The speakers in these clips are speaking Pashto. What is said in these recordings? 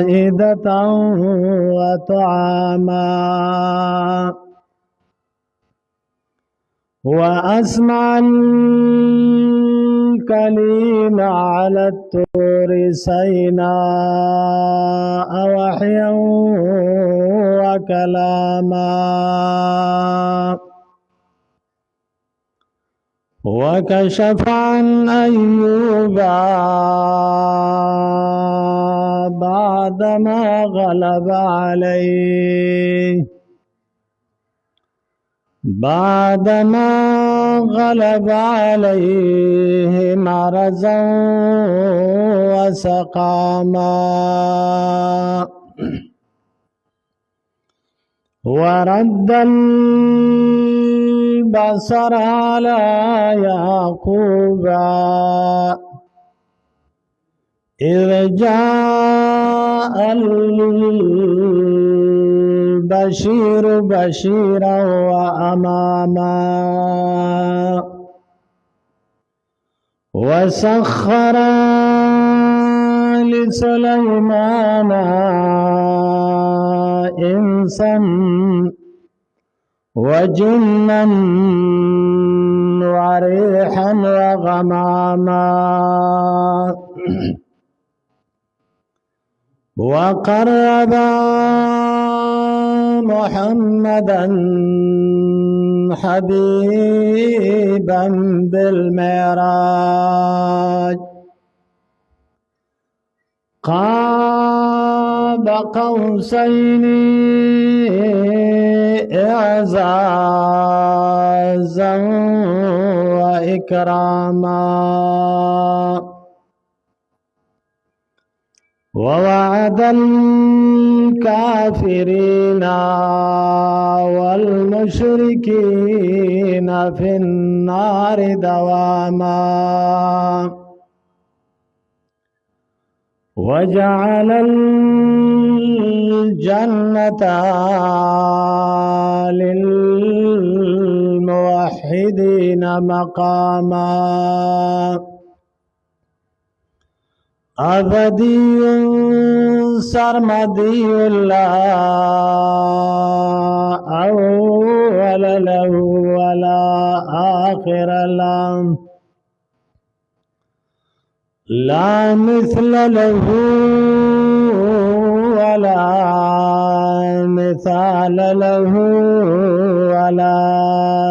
مائدة وطعاما وأسمع الكليم على الطور سيناء وحيا وكلاما وكشف عن أيوب بعدما غلب عليه مرضا وسقاما ورد البصر على يعقوب إذ جاء البشير بشيرا وأماما وسخر لسليمان إنسا وجنا وريحا وغماما وقرب محمدا حبيبا بالمعراج قاب قوسين إعزازا وإكراما ووعد الكافرين والمشركين في النار دواما وجعل الجنة للموحدين مقاما أبدي سرمدي لا أول له ولا آخر له لا مثل له ولا مثال له ولا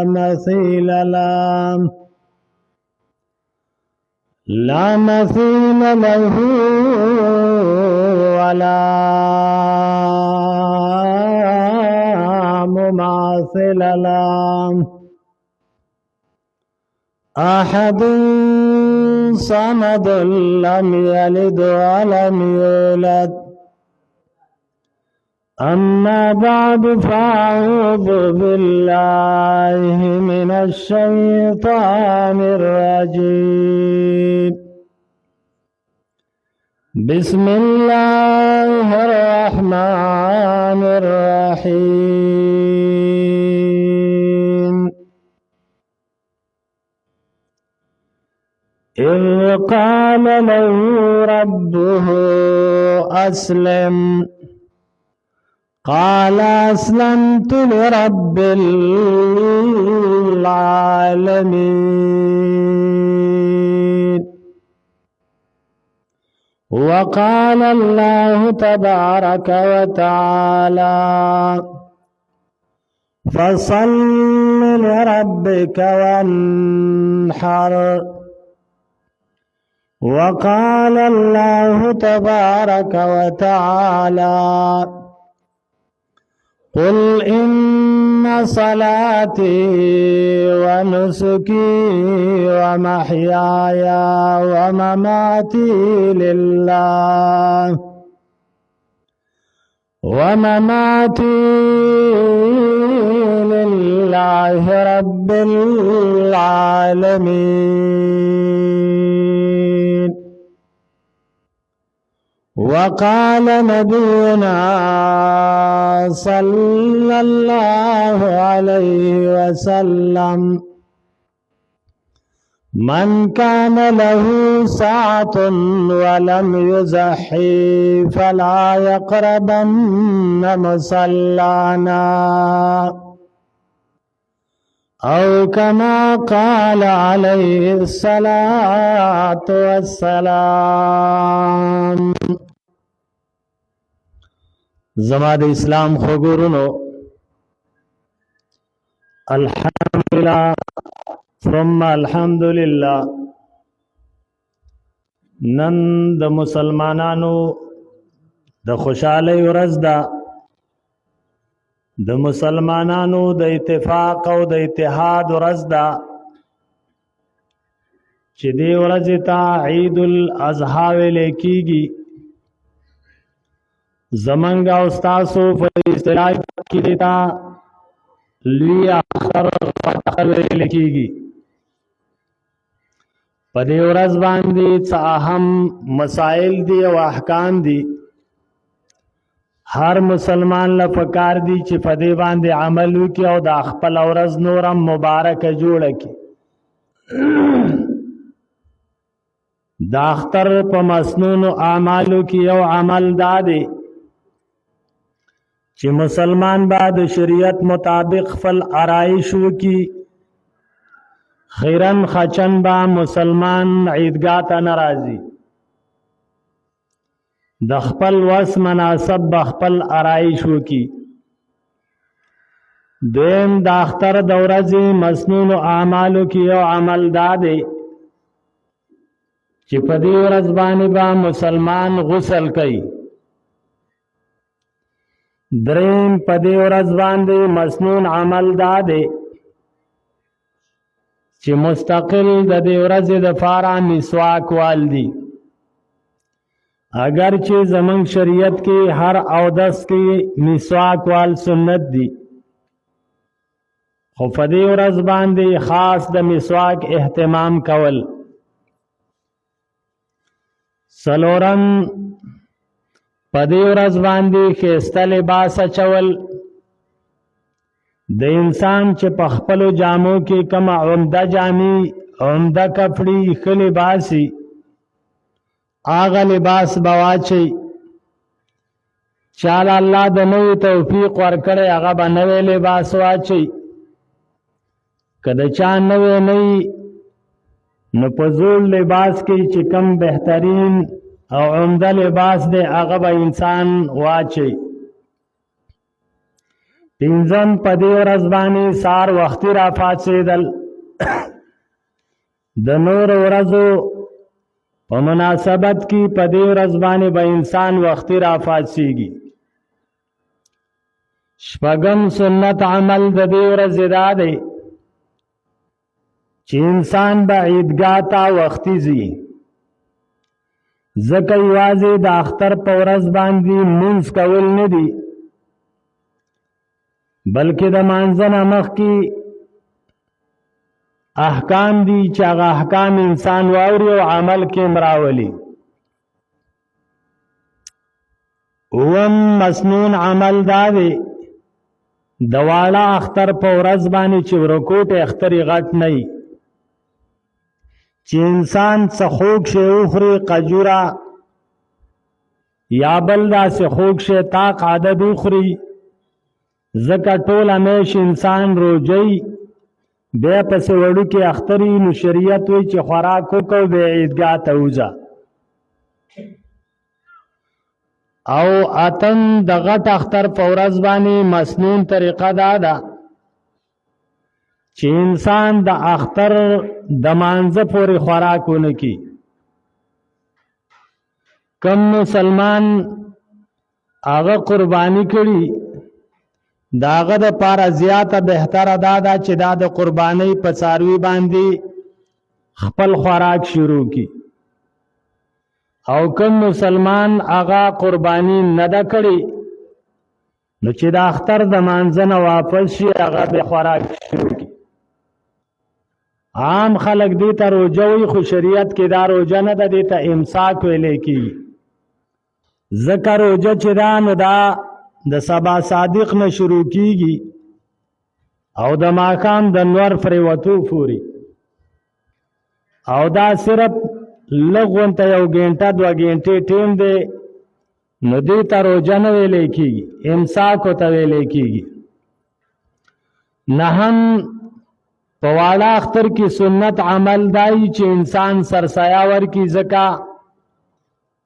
مثيل له لا مثيل له ولا مماثل له أحد صمد لم يلد ولم يولد أما بعد فأعوذ بالله من الشيطان الرجيم بسم الله الرحمن الرحيم إذ قال له ربه أسلم قال أسلمت لرب العالمين وقال الله تبارك وتعالى فصل لربك وانحر وقال الله تبارك وتعالى قل إن صلاتي ونسكي ومحياي ومماتي لله رب العالمين وقال نبينا صلى الله عليه وسلم من كان له ساعة ولم يزحي فلا يقربن مصلانا او كما قال عليه الصلاة والسلام. زما د اسلام خوګورونو الحمدلله ثم الحمدلله. نن د مسلمانانو د خوشحالي ورځ ده، د مسلمانانو د اتفاق او د اتحاد ورځ ده چې دې ورځ ته عید الاضحی ویل کیږي. زمنګ او تاسو په اصطلاح کې دیتا لوی اختر ویل کیږي. په دې ورځ باندې څه اهم مسائل دي او احکام دي. هر مسلمان له پکار دي چې په دې باندې عمل وکړي او د خپل ورځ نورم مبارکه جوړه کړي. د اختر په مسنون اعمالو کې یو عمل دا دی چې مسلمان با د شریعت مطابق فل آرائش وکړي. خیرن خچن با مسلمان عیدگاه ته ناراضي، د خپل وس مناسب بخپل آرائش وکړي. دیم د اختر د ورځې مسنون اعمالو کې یو عمل دا دی چې په دې ورځ باندې با مسلمان غسل کوي. دریم په دې ورځ باندې مسنون عمل دا دی چې مستقل د دې ورځې د فارا مسواک والدي. اگر چې زمنګ شریعت کې هر اودس کې مسواک وال سنت دي، خو په دې ورځ باندې خاص د مسواک اهتمام کول. سلورم په دې ورځ باندې ښایسته لباس اچول. د انسان چې په خپلو جامو کې کوم عمده جامې عمده کپړې ښه لباسي آغا لباس بواچي. چاله الله د نوې توفیق ورکړي هغه به نوې لباس واچي. که د چا نوې نه نو په زوړ لباس کې چې کم بهترین او عمده لباس دی هغه به انسان واچي. پنځم په دې ورځ باندې سار وختي را پاڅېدل. د نور ورځو په مناسبت کې په دې ورځ باندې به انسان وختي را پاڅېږي. شپږم سنت عمل د دې ورځې دا دی چې انسان به عیدګاه ته وختي ځي. ځکه یوازې د اختر په ورځ باندې لمونځ کول نه دي، بلکې د مانځه نه مخکې احکام دي چې هغه احکام انسان واوري او عمل کې مراولي. اوم مسنون عمل دا دی د واړه اختر په ورځ باندې چې ورکوټ اخترې غټ نه وي، چې انسان څه خوږ شی وخوري، قجوره یا بل داسې خوږ شی طاق عدد وخوري. ځکه ټول همیش انسان روجي بیا پسې وړوکې اخترې نو شریعت وایي چې خوراک وکړه بیا عیدګاه ته وځه. او اتم د غټ اختر په ورځ باندې مسنون طریقه دا ده چې انسان د اختر د مانځه پورې خوراک ونه کړي. کم مسلمان هغه قربانی کړي داغه د پاره زیاته بهتره دا ده چې دا د قربانی په څاروي باندې خپل خوراک شروع کی. او کم مسلمان هغه قربانی نه ده کړي نو چې د اختر د مانځه نه واپس شي هغه به خوراک شروع کی. عام خلق دې ته روجه وي، خو شریعت کې دا روجه نه ده، دې ته امساک ویلې کېږي. ځکه روجه چې دا نو دا د سبا صادق نه شروع کیږي او د ماښام د نور پرېوتو پورې. او دا صرف لغونته یو ګنټه 2 ګنټې ټیم دی نو دې ته روژه نه ویلې کېږي، امساک ورته ویلې کېږي. نهم په واړه اختر کې سنت عمل دی چې انسان سرسایه ورکړي، ځکه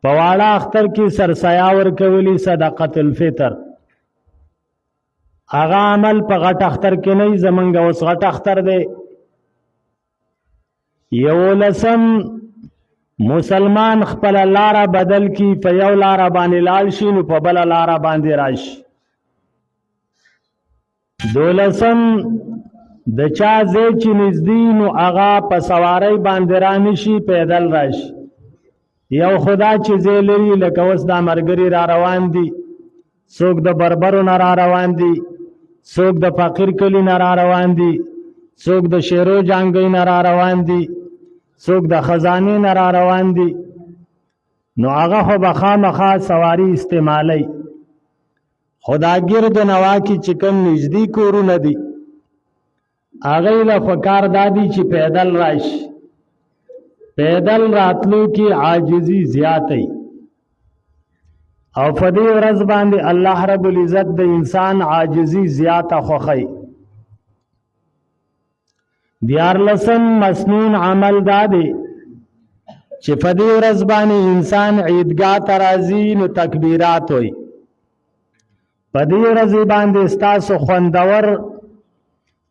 په واړه اختر کې سرسایه ورکولي صدقۃ الفطر. هغه عمل په غټ اختر کې نه، زمونږ اوس غټ اختر دی. 11 مسلمان خپل لاره بدل کی، په یو لاره باندې لاړ شي نو په بل لاره باندې راشي. 12 د چا ځای چې نږدې نو هغه په سوارۍ باندې رانشي، پیدل راشي. یو خدا چې ځای لري لکه اوس دا ملګري را روان دي، څوک د بربرو نه را روان دي، څوک د فقیر کلي نه را روان دي، څوک د شیرو جانګۍ نه را روان دي، څوک د خزانې نه را روان دي، نو هغه خو به خامخا سواري استعمالی. خو دا ګرد نوا کې چې کوم نږدې کورونه دي هغوی له پکار دا دي چې پیدل راشي. پیدل راتلو کې عاجزي زیاتی، او په دې ورځ باندې الله رب العزت د انسان عاجزي زیاته خوښوي. 14 مسنون عمل دا دی چې په دې ورځ باندې انسان عیدګاه ته راځي نو تکبیرات وایي. په دې ورځ باندې ستاسو خوندور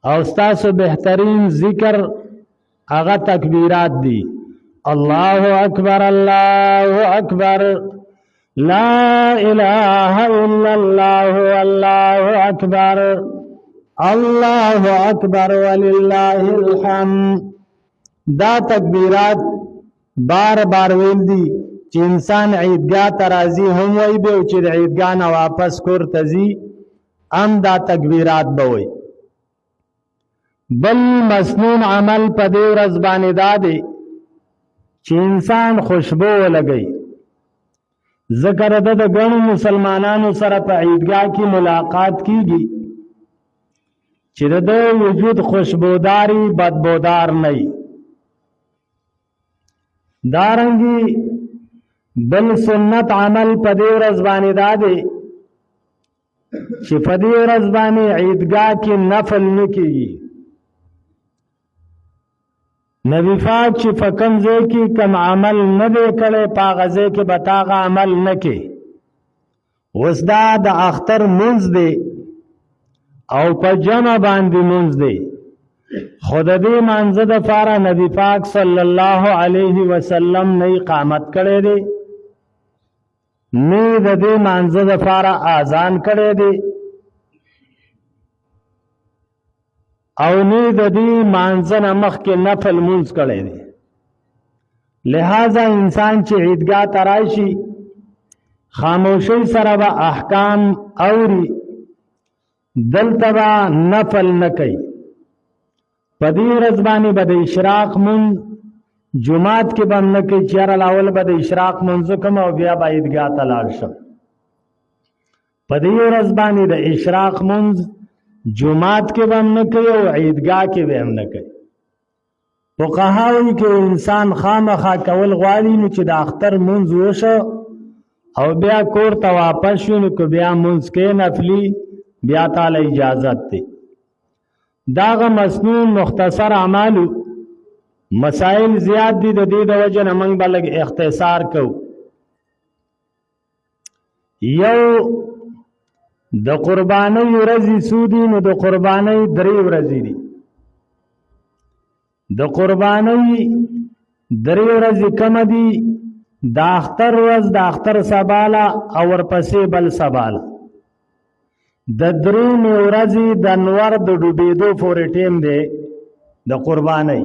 او ستاسو بهترین ذکر هغه تکبیرات دي. الله اکبر، الله اکبر، لا اله الا الله، والله اکبر، الله اکبر ولله الحمد. دا تکبیرات بار بار ویل دي چې انسان عیدګاه ته راځي هم وایي به، او چې د عیدګاه نه واپس کور ته ځي هم دا تکبیرات به وایي. بل مسنون عمل په دې ورځ باندې دا دی چې انسان خوشبو ولګوي. ذکر د ګڼو مسلمانانو سره په عیدګاه کې ملاقات کیږي چې د وجود خوشبوداری بدبودار نه وي. دارنګي بل سنت عمل په دې ورځ باندې دا دی چې په دې ورځ باندې عیدګاه کې نفل نه کیږي. نبی پاک چې په کوم ځای کې کوم عمل نه دی کړی په هغه ځای کې به تا هغه عمل نه کوي. اوس دا د اختر مونځ دی او په جمع باندې مونځ دی، خو د دې مانځه دپاره نبی پاک صلی الله علیه وسلم نه اقامت کړی دی، نه د دې مانځه دپاره اذان کړی دی، او نه د دې مانځه نه مخکې نفل مونځ کړی دی. لہذا انسان چې عیدګاه ته راشي خاموشۍ سره به احکام اوري، دلته به نفل نه کوي. په دې ورځ باندې به د اشراق مونځ جمعات کې به هم نه کوي چې یاره لاول به د اشراق مونځ وکړم او بیا به عیدګاه ته لاړ شم. په دې ورځ باندې د اشراق مونځ جمعات کې به هم نه کوي او عیدګاه کې به هم نه کوي. فقها وایي که انسان خامخا کول غواړي نو چې د اختر مونځ وشو او بیا کور ته واپس شو نو که بیا مونځ کوي نفلي بیا تعالی اجازت دی. داغه مسنون مختصر اعمالو مسائل زیات دي، د دې د وجه نه موږ به لږ اختصار کوو. یو د قربانۍ ورځې څو دي؟ نو د قربانۍ 3 ورځې دي. د قربانۍ 3 ورځې کومه دي؟ د اختر ورځ، د اختر سباله او ورپسې بل سباله. د 3 ورځې د نور د ډوبېدو پورې ټیم دی د قربانۍ.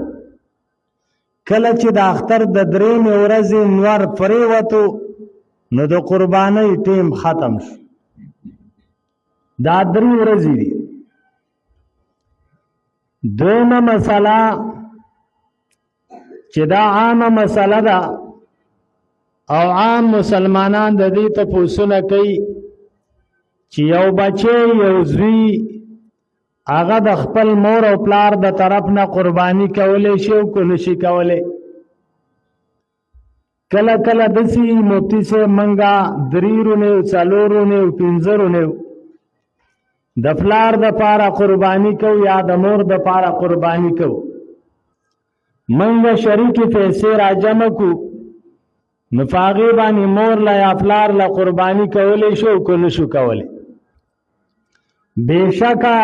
کله چې د اختر د 3 ورځې نور پرېوتو نو د قربانۍ ټیم ختم شو. دا 3 ورځې دي. دویمه مسله چې دا عامه مسله ده او عام مسلمانان د دې تپوسونه کوي چې یو بچی یو زوی هغه د خپل مور او پلار د طرف نه قرباني کولی شي او که نشي کولی. کله کله دسی مفتی سے منگا دریرونه څلورونه پنځرونه د پلار د پاره قربانی کو یا د مور د پاره قربانی کو منگا شریک پیسې را جمع کو نفاغی باندې مور لا یا پلار لا قربانی کولی شو کو نشو کولی بشکا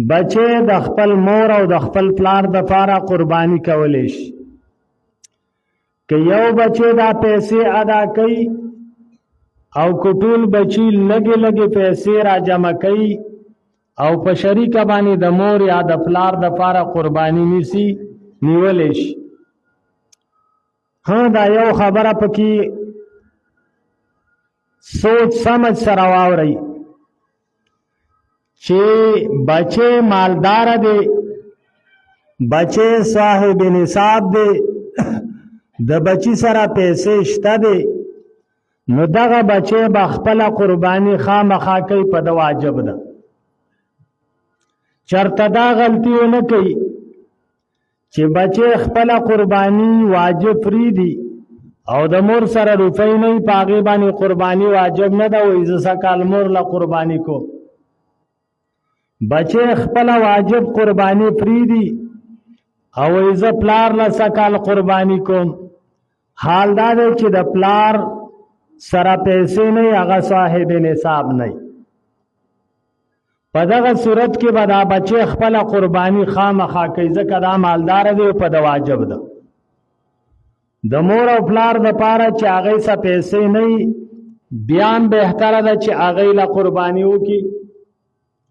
بچه د خپل مور او د خپل پلار د پاره قربانی کولی شي که یو بچه دا پیسې ادا کوي او کټول بچی لګي لګي پیسې را جمع کوي او په شریک باندې د مور یا د پلار د پاره قربانی نیسی نیولې شي ها دا یو خبره پکې سوچ سمجھ سره واوري چې بچه مالدار دی بچه صاحب نصاب دی د بچی سره پیسې شته دی نو دغه بچه به خپل قربانی خامخا کوي په د واجب ده چرته دا غلطي نه کوي چې بچه خپل قربانی واجب فری دی او د مور سره روپۍ نه پاغي باندې قربانی واجب نه ده وې ځکه کال مور لا قربانی کو بچه خپل واجب قربانی فری دی او ایزه پلار لا سکال قربانی کوم حال دا دی چې د پلار سره پیسې نه هغه صاحب نصاب نه په دغه صورت کې به دا بچه خپل قربانی خامخا کوي ځکه دا مالدار دی په د واجب ده د مور او پلار د پاره چې هغه سره پیسې نه بیان بهتره ده چې هغه لا قربانی وکي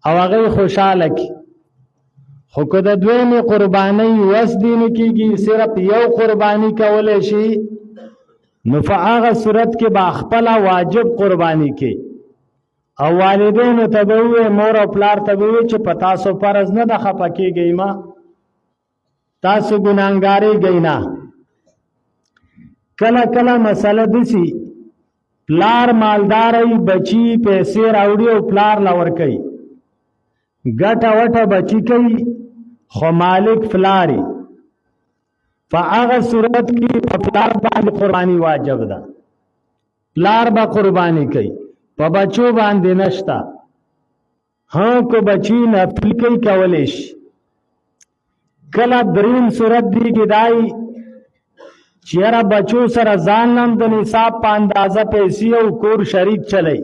او هغه خوشاله کی خو که د دویمې قربانی وس دین کیږي صرف یو قربانی کولای شي نو په هغه صورت کې با خپل واجب قربانی کوي او والدینو ته به وي مور او پلار ته به وي چې په تاسو فرض نه ده خفه کیږئ ما تاسو ګناهګاري گئی نه کله کله مسله دسی پلار مالداري بچی پیسې راوړي او پلار لور کوي ګټه وټه بچی کوي خو مالک فلاری فهغه صورت کې په پلار باندې قربانی واجب ده پلار با قربانی کوي په بچو باندې نشتا ها کو بچی نفل کوي کولی شي کله دریم صورت دی کې دای چیرې بچو سره ځان نام د نصاب په اندازه پیسې او کور شریک چلی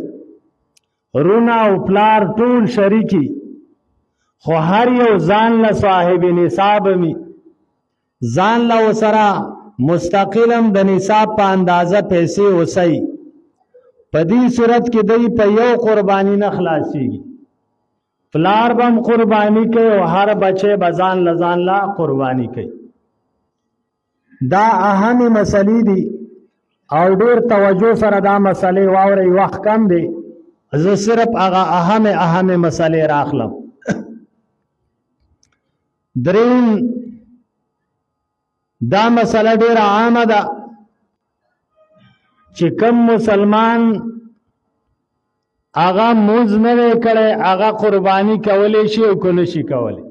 رونا او پلار ټول شریکی خو هر یو ځان له صاحب نصاب می ځان له سره مستقلم د نصاب په اندازه پیسې وسی په دې صورت کې دوی په یو قربانی نه خلاصيږي پلار بم قربانی کوي او هر بچه بزان لزان لا قربانی کوي دا اهم مسلې دي او ډېر توجه سره دا مسلې واوري وخت کم دی زه صرف هغه اهم مسلې راخلم درین دا مسله ډېر عامه ده چې کوم مسلمان هغه موز نه کړي هغه قربانی کولی شي او کنه شي کولی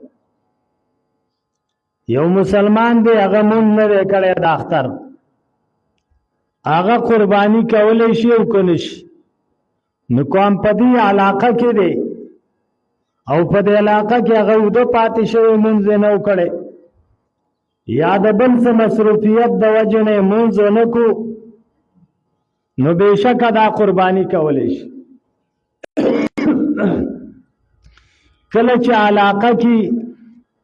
یو مسلمان دی هغه مون نه کړي د اختر هغه قربانی کولی شي او کنه شي نو کوم په دې علاقه کې دی او په دې علاقه کې هغه ود پاتې شوی مونږ نه وکړي یا د بل څه مصروفیت د وجه نه مونږ نه کو نو بهشکه دا قربانی کولی شي کله چې علاقه کې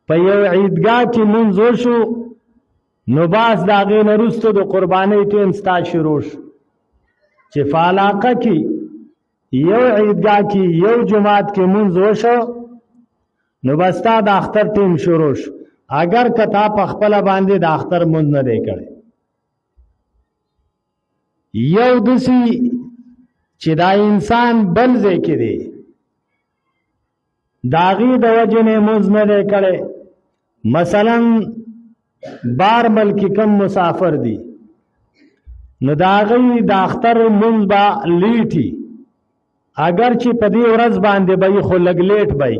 په یو عیدګاه کې مونږ شو نو باز دا غي نرستو د قربانی ټیم ستا شروع شو چې په علاقه کې یو عیدګاه کې یو جماعت کې مونږ شو نو بستا د اختر ټیم شروع شو اگر کتا په خپل باندې د اختر مونږ نه دی کړی یو دسی چې دا انسان بل ځای کې دی داغي د وجه نه مونږ نه دی کړی مثلا بار ملک کم مسافر دی نو داغي د اختر مونږ با لیټي اگر چې په دې ورځ باندې به خو لګ لیټ بای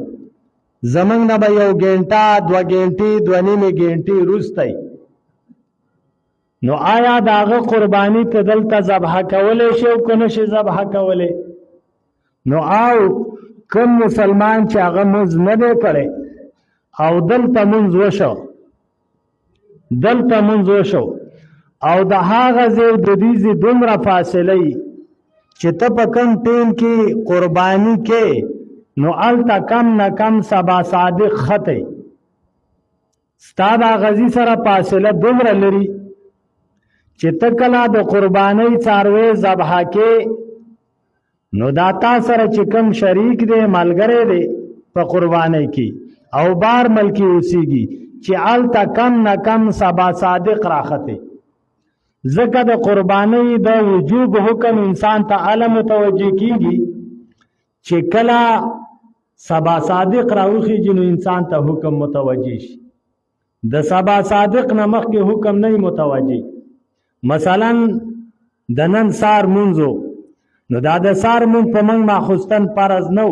زمنګ نه به یو غنټه 2 غنټې 2 نیمه غنټې روستای نو آیا داغه قربانی ته دلته ذبح کولای شي او کنه شي ذبح کولای؟ نو او کوم مسلمان چې هغه مونږ نه دی کړی او دلته مونږ وشو او د هغه ځای د دې دومره فاصله چې ته په کوم ټیم کې قربانی کې نو الته کم نه کم سبا صادق خطه ستا د غزي سره فاصله دومره لري چې ته کله د قربانی څاروي ذبح کې نو دا تا سره چې کوم شریک دی ملګری دی په قربانی کې او بار ملکی اوسیږي چې الته کم نه کم سبا صادق راخته ځکه د قربانی د وجوب حکم انسان ته علم متوجه کیږي چې کله سبا صادق راوخیږي نو انسان ته حکم متوجه شي د سبا صادق نه مخکې حکم نه متوجه مثلا د نن سار مونږو نو دا د سار مونږ په موږ ماخستن فرض نو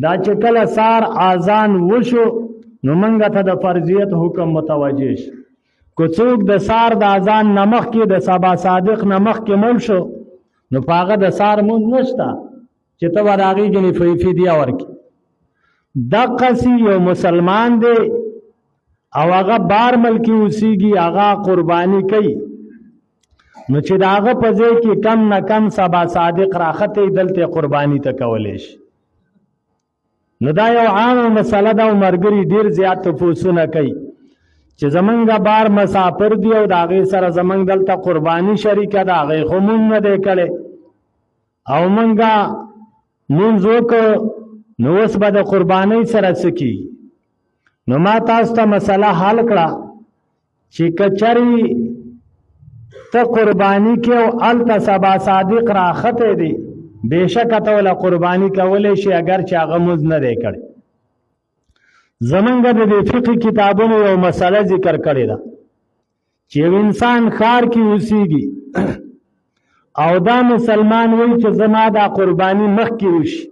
دا چې کله سار اذان وشو نو موږ ته د فرضیت حکم متوجه شي کو څوک د سار د اذان نمخ کې د سبا صادق نمخ کې مړ شو نو پاغه د سار مونږ نشتا چې ته ورغی غني فدیه ورکي دغه سی یو مسلمان دی او هغه بار ملکی اوسیږي هغه قربانی کوي نو چې داغه په ځای کې کم نه کم سبا صادق راخته دلته قربانی ته کولې شي نو دا یو عام مسله ده او مرګري ډیر زیات تفوسونه کوي چې زمونږه بار مسافر دی او داغه سره زمونږ دلته قربانی شریکه ده هغه خو مونږ نه دی کړي او مونږ وکړو نو اوس به د قربانی سره سکی نو ما تاسو ته مسله حل کړه چې کچري ته قربانی کې او الته سبا صادق راخته دی بهشکه ته ولا قربانی کولای شي اگر چې هغه مز نه دی کړي زمونږ د فقه کتابونو یو مسله ذکر کړی ده چې انسان خار کې اوسېږي او دا مسلمان وایي چې زما دا قربانی مخ کې وشي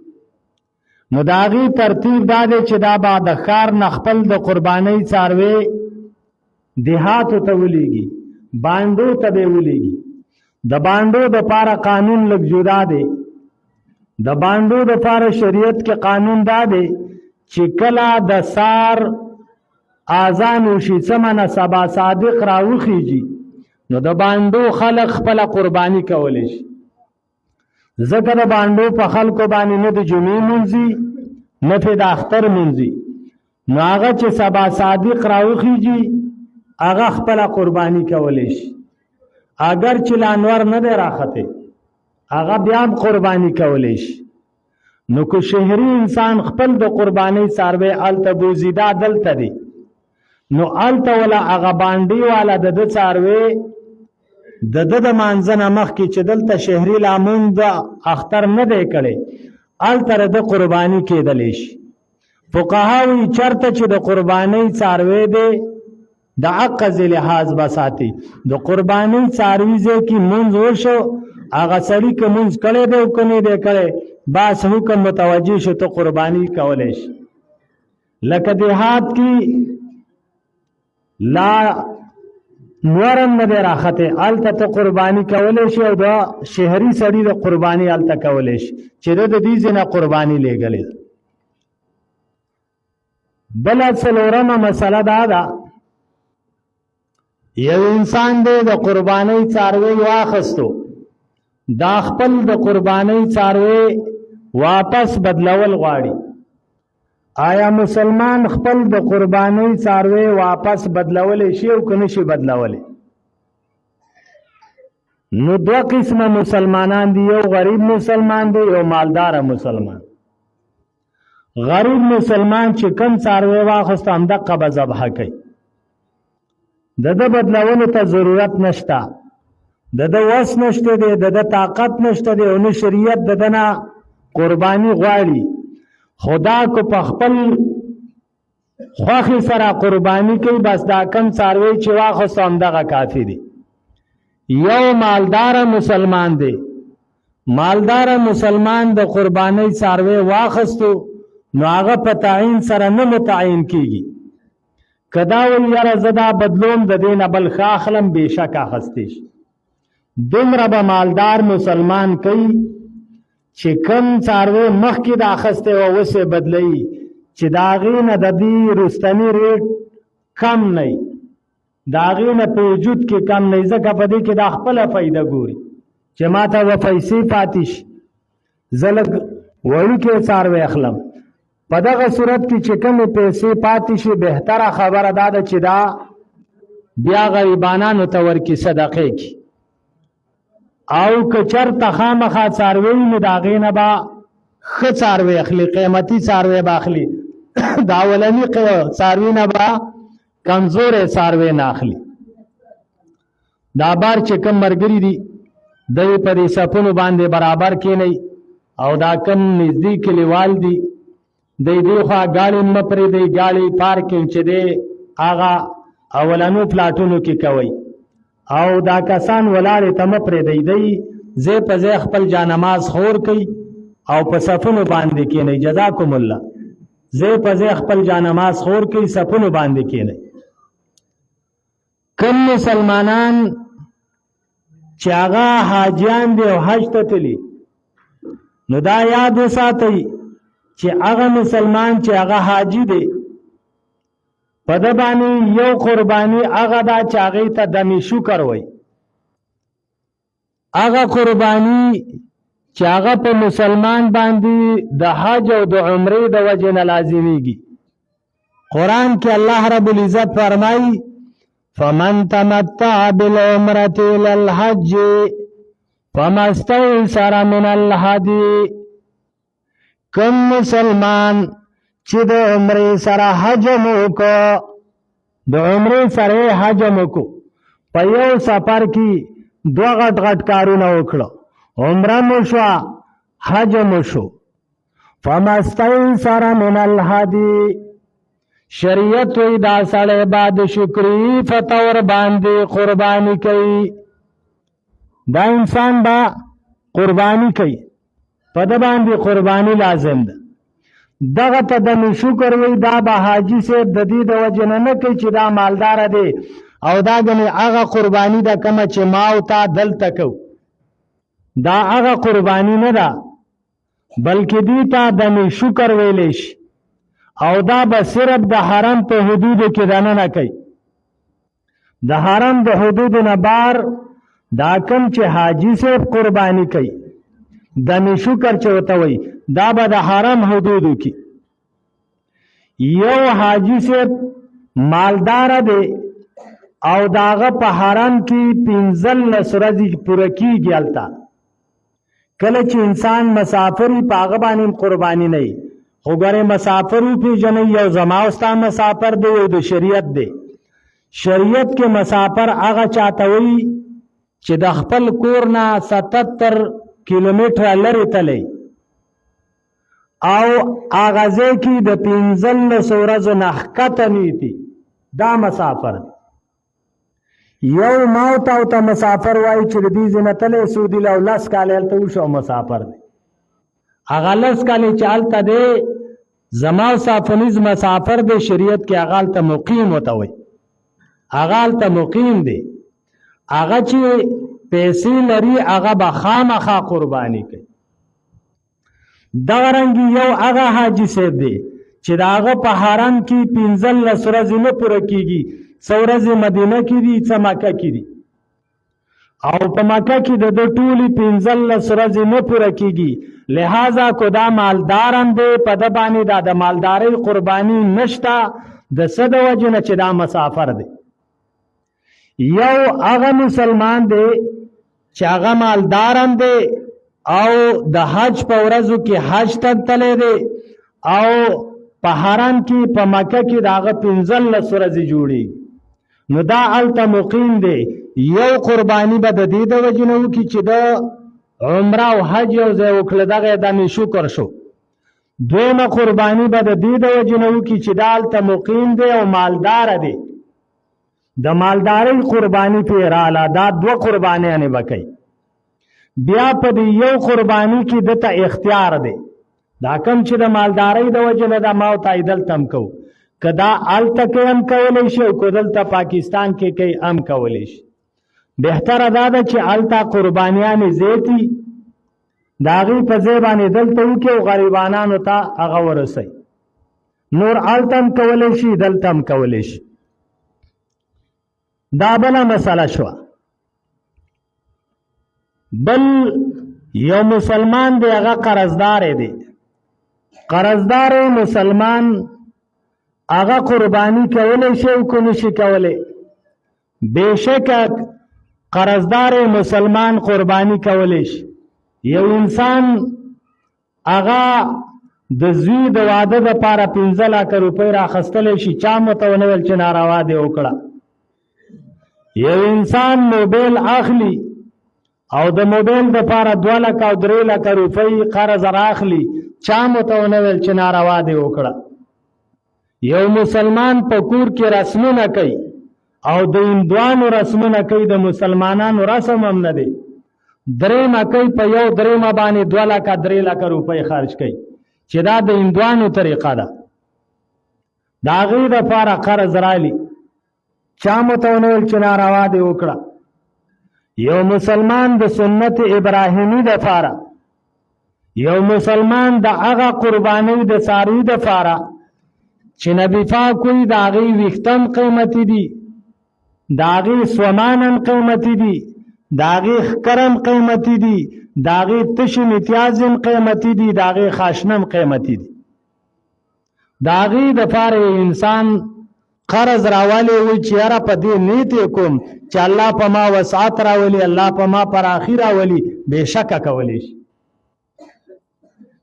نو د هغې ترتیب دا دی چې دا به د ښار نه خپل د قربانۍ څاروی دیهاتو ته ولیږي بانډو ته به ولیږي د بانډو دپاره قانون لږ جدا دی د بانډو دپاره شریعت کې قانون دا دی چې کله د سار اذان وشي څه معنی سبا صادق راوخیږي نو د بانډو خلک خپله قرباني کولی شي ځکه د بانډو په خلکو باندې نه د جمعې مونځي نه د اختر مونځي نو هغه چې سبا صادق راوخیږي هغه خپله قرباني کولی شي اگر چې لانور نه دی راخته هغه بیا هم قرباني کولی شي نو که شهري انسان خپل د قربانۍ څاروی هلته بوځي دا دلته دی نو هلته ولا هغه بانډي والا د ده څاروی د ده د مانځه نه مخکې چې دلته شهري لامون د اختر نه دی کړی هلته د قرباني کېدلی شي فقها وایي چېرته چې د قربانۍ څاروی دی د عقض لحاظ به ساتي د قربانۍ څاروي ځای کې مونځ وشو هغه سړي که مونځ کړی دی او که نه دی کړی بس حکم متوجه شو ته قرباني کولی شي لکه دیهات کې لا نورم نه دی راخته هلته ته قرباني کولی شي او د شهري سړي د قرباني هلته کولی شي چې د دې ځای نه قرباني لیږلې ده بله څلورمه مسله دا ده یو انسان دی د قربانۍ څاروی واخستو دا خپل د قربانۍ څاروی واپس بدلول غواړي آیا مسلمان خپل د قربانۍ څاروی واپس بدلولی شي او که نشي بدلولی نو دوه قسمه مسلمانان دي یو غریب مسلمان دی یو مالدار مسلمان غریب مسلمان چې کم څاروی واخستو همدقه به ذبحه کوي د ده بدلولو ته ضرورت نشته د ده وس نشته دی د ده طاقت نشته دی او نه شریعت د ده نه قرباني غواړي خدا کو په خپل خوښې سره قرباني کوي بس دا کم څاروی چې واخستو همدغه کافي دی یو مالدار مسلمان دی مالدار مسلمان د قربانۍ څاروی واخستو نو هغه په تعین سره نه متعین کیږي کدا وی یاره زه دا بدلوم د دې نه بل ښه اخلم بېشک اخیستی شي. دومره به مالدار مسلمان کوي چې کم څاروی مخکې د اخیستی و اوس یې بدلوي چې د هغې نه د دې رستني ریټ کم نه وي، د هغې نه په وجود کې کم نه وي، ځکه په دې کې دا خپله فایده ګوري چې ما ته به پیسې پاتې شي، زه لږ وړوکی څاروی اخلم. په دغه صورت کې چې کومې پیسې پاتې شي بهتره خبره دا ده چې دا بیا غریبانانو ته ورکړي صدقې کې، او که چېرته خامخا څاروی نو د هغې نه به ښه څاروی اخلي، قیمتي څاروی به اخلي، د اولني څاروي نه به کمزوری څاروی نه اخلي. دا بار چې کم ملګري دي دوی په دې صفونو باندې برابر کېنئ، او دا کم نږدې کلیوال دي دی خوا ګاړې مه پرېږدئ، ګاړې پارکینګ چې دی هغه اولنو پلاټونو کې کوئ، او دا کسان ولاړې ته مه پرېږدئ، دی ځای په ځای خپل جانماز خور کوي او په صفونو باندې کېنئ. جزاکم الله. ځای په ځای خپل جانماز خور کوي، صفونو باندې کېنئ. کم مسلمانان چې هغه حاجیان دي او حج ته تلي، نو دا یاد وساتئ چې هغه مسلمان چې هغه حاجی دی په ده باندې یو قرباني هغه دا چې هغې ته دم شکر وایي. هغه قرباني چې هغه په مسلمان باندې د حج او د عمرې د وجې نه لازمیږي. قرآن کې الله رب العزت فرمایي فمن تمتع بالعمرة إلى الحج فما استيسر من الهدي. کم مسلمان چې د عمرې سره حج مو وکړو، د عمرې سره حج مو وکړو، په یو سفر کې دوه غټ غټ کارونه وکړو، عمره مو شوه حج مو شو، فما استيسر من الهدي. شریعت وی دا سړی به د شکري فطور باندې قرباني کوي، دا انسان به قرباني کوي، په ده باندې قرباني لازم ده. دغه ته د شکر وی دا به حاجي صاحب د دې د وجې نه کوي چې دا مالداره دی او دا ګنې هغه قرباني ده کومه چې ما او تا دلته کوو، دا هغه قرباني نه ده، بلکې دې ته د شکر ویلی شي، او دا به صرف د حرم په حدودو کې دننه کوي. د حرم د حدودو نه بار دا کم چې حاجي صاحب قرباني کوي د شکر چې ورته وایي دا به د حرم حدودو کې. یو حاجي صاحب مالدار دی او د هغه په حرم کې 15 ورځې پوره کېږي. هلته کله چې انسان مسافر وي په هغه باندې قرباني نه وي، خو ګورې مسافر وپېژنئ، یو زما او ستا مسافر دی، یو د شریعت دی. شریعت کې مسافر هغه چاته وایي چې د خپل کور نه 77 کیلومتره لرې تللی او هغه ځای کې د 15 ورځو نه ښکته نیتی، دا مسافر دی. یو ماوت او ته مسافر وایي چې د دې ځای نه تللی سعودي له 10 کالې هلته وشو، مسافر دی. هغه 10 کالې چې هلته دی زما سافنیز مسافر دی، شریعت کې هغه هلته مقیم ورته وایي، هغه هلته مقیم دی. هغه چې پیسې لري هغه به خامخا قرباني کوي. دغه رنګې یو هغه حاجي صاحب دی چې د هغه په حرم کې 15 ورځې نه پوره کېږي، 100 ورځې مدینه کې دي، څه مکه کې دي، او په مکه کې د ده ټولې 15 ورځې نه پوره کېږي. لہذا کو دا مالدارم دی، په ده باندې دا د مالدارۍ قرباني نشته، د څه د وجې نه چې دا مسافر دی. یو هغه مسلمان دی چې هغه مالدارم دی او د حج په ورځو کې حج ته تللی دی او په حرم کې په مکه کې د هغه 15 ورځې جوړېږي، نو دا هلته مقیم دی. یو قرباني به د دې د وجې نه وکړي چې د عمره او حج یو ځای وکړه، دغه یې د شکر شو. دویمه قرباني به د دې د وجې نه وکړي چې دا هلته مقیم دی او مالداره دی، د مالدارۍ قرباني پې راله، دا 2 قربانیانې به کوي. بیا په دې یو قرباني کې دته اختیار دی، دا کم چې د مالدارۍ د وجې نه دا ما او تا یې دلته هم کوو، که دا هلته کې هم کولی شي او که دلته پاکستان کې کوي هم کولی شي. بهتره دا ده چې هلته قربانیانې زیاتي د هغې په ځای باندې دلته وکړي او غریبانانو ته هغه ورسوي. نور هلته هم کولی شي دلته هم کولی شي. دا بله مسله شوه. بل یو مسلمان دی هغه قرضدار دی. قرضدار مسلمان هغه قربانی کولی شي او که نشي کولی؟ بېشکه قرضدار مسلمان قربانی کولی شي. یو انسان هغه د زوی د واده دپاره 15 لکه روپۍ راخیستلی شي، چا مو ته ونه ویل چې ناروا دې وکړه. یو انسان موبایل اخلي او د موبایل دپاره 2 لکه او 3 لکه روپۍ قرض راخلي، چا مو ته ونه ویل چې ناروا دې وکړه. یو مسلمان په کور کې رسمونه کوي او د هندوانو رسمونه کوي، د مسلمانانو رسم هم نه دی. درېمه کوي په یو درېمه باندې 2 لکه 3 لکه روپۍ خرج کوي چې دا د هندوانو طریقه ده. د هغې دپاره قرض رالی، چا مو ته ونه ویل چې ناروا دې وکړه. یو مسلمان د سنت ابراهیمي دپاره، یو مسلمان د هغه قربانۍ د څاروي دپاره چې نبي پاک وایي د هغې ویښته قیمتي دي، د هغې سومان هم قیمتي دي، د هغې ښکر هم قیمتي دي، د هغې تشې متیاز هم قیمتي دي، د هغې خاشنه هم قیمتي دي. د هغې دپاره انسان قرض راولی وي چې یاره په دې نیت یې کوم چې الله په ما وسعت راولي، الله په ما پراخي راولي، بېشکه کولی شي.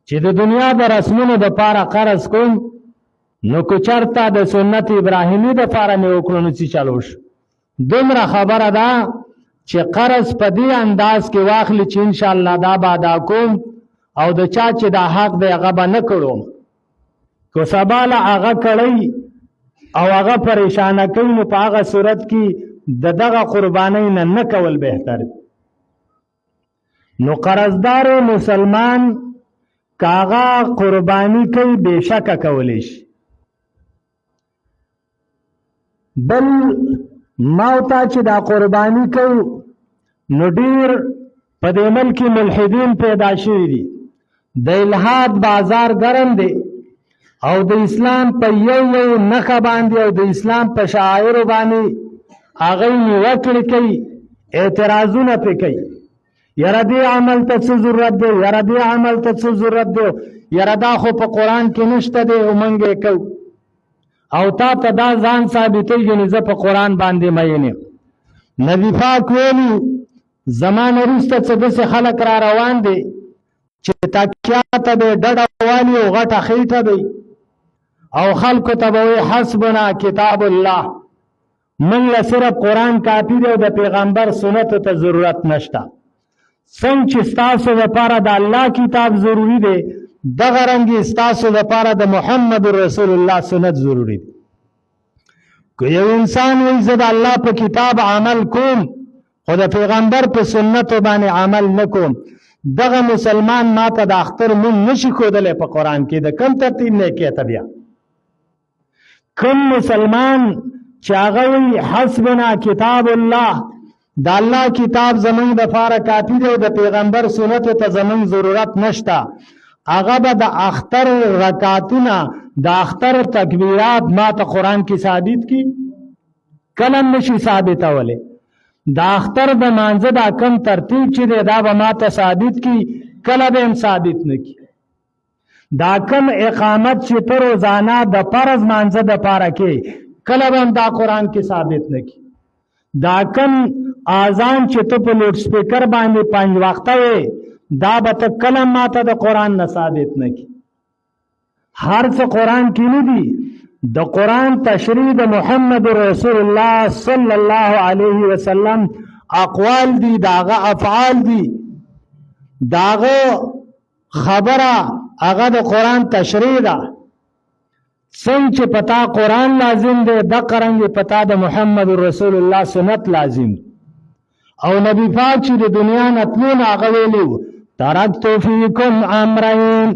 چې د دنیا د رسمونو دپاره قرض کوم نو که چېرته د سنت ابراهیمي دپاره مې وکړو نو څه چلو شو. دومره خبره ده چې قرض په دې انداز کې واخلي چې انشاءالله دا به ادا کوم او د چا چې دا حق دی هغه به نه کړو. که سبا له هغه کړی او هغه پریشانه کوي نو په هغه صورت کې د دغه قربانۍ نه کول بهتر. نو قرضدار مسلمان که هغه قرباني کوي بېشکه کولی شي. بل ما ته چې دا قرباني کوي نو ډېر په دې ملک کې ملحدین پیدا شوي دي. د الحاد بازار ګرم دی او د اسلام په یو نښه باندې او د اسلام په شعایرو باندې هغوی نیوکړې کوي، اعتراضونه پرې کوي. یاره دې عمل ته څه ضرورت دی، یاره دې عمل ته څه ضرورت دی، یاره دا خو په قرآن کې نشته دی او موږ یې کوو. او تا ته دا ځان ثابتېږي نو زه په قرآن باندې مین یم. نبي پاک ویلي زمانه وروسته څه داسې خلک را روان دي چې تکیه ته به یې ډډه والي او غټه خېټه به او خلکو ته به وایي حسبنا کتاب الله، موږ له صرف قرآن کافي دی او د پیغمبر سنتو ته ضرورت نشته. څنګه چې ستاسو لپاره د الله کتاب ضروري دی دغه رنګې ستاسو لپاره د محمد رسول الله سنت ضروري دی. که یو انسان وایي زه د الله په کتاب عمل کوم خو د پیغمبر په سنتو باندې عمل نه کوم، دغه مسلمان ما ته د اختر مونږ نشي ښودلی په قرآن کې. د کوم ترتیب نه یې کېته بیا کوم مسلمان چې هغه وایي حسبنا کتاب الله، د الله کتاب زمونږ دپاره کافي دی او د پیغمبر سنتو ته زمونږ ضرورت نشته، هغه به د اختر رکعتونه د اختر تکبیرات ما ته قرآن کې ثابت کی؟ کله هم نشي ثابتولی. د اختر د مانځه دا کم ترتیب چې دی دا به ما ته ثابت کی؟ کله به هم ثابت نه کی. دا کم اقامت چې ته روزانه د فرض مانځه دپاره کې کله به هم دا قرآن کې ثابت نه کی. دا کم اذان چې ته په لوډ سپیکر باندې 5 وخته وې دا به ته کله ما ته د قرآن نه ثابت نه کی. هر څه قرآن کې نه دي. د قرآن تشریح د محمد رسول الله صلی الله علیه وسلم اقوال دي، داغه افعال دي، داغه خبره هغه د قرآن تشریح ده. څنګه چې پتا قرآن لازم دی دغه رنګې پتا د محمد رسول الله سنت لازم. او نبی پاک چې د دنیا نه تلو نه هغه ویلي ترکت فیکم امرین،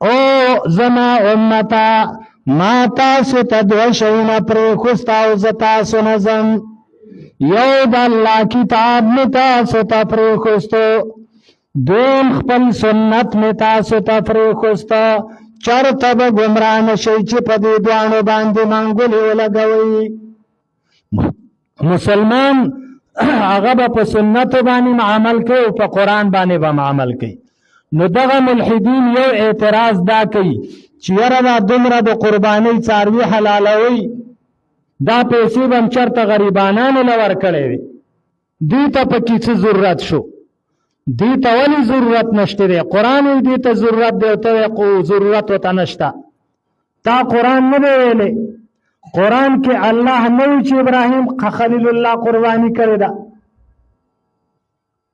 او زما امتا ما تاسو ته دوه شیونه پرېښوست او زه تاسو نه ځم. یو د الله کتاب مې تاسو ته پرېښوستو، دویم خپل سنت مې تاسو ته پرېښوسته، چرته به ګمراه نشئ چې په دې دواړو باندې منګولې ولګوئ. مسلمان هغه به په سنتو باندې عمل کوي او په قرآن باندې به عمل کوي. نو دغه ملحدین یو اعتراض دا کوي چې یاره دا دومره د قربانۍ څاروي حلالوي، دا پیسې به هم چېرته غریبانانو له ورکړی وي، دوی ته پکې څه ضرورت شو؟ دوی ته ولې ضرورت نشته دی؟ قرآن وایي دوی ته ضرورت دی او ته وایې ضرورت ورته نشته. تا قرآن نه دی ویلی؟ قرآن کې الله نه وایي چې ابراهیم خلیل الله قرباني کړې ده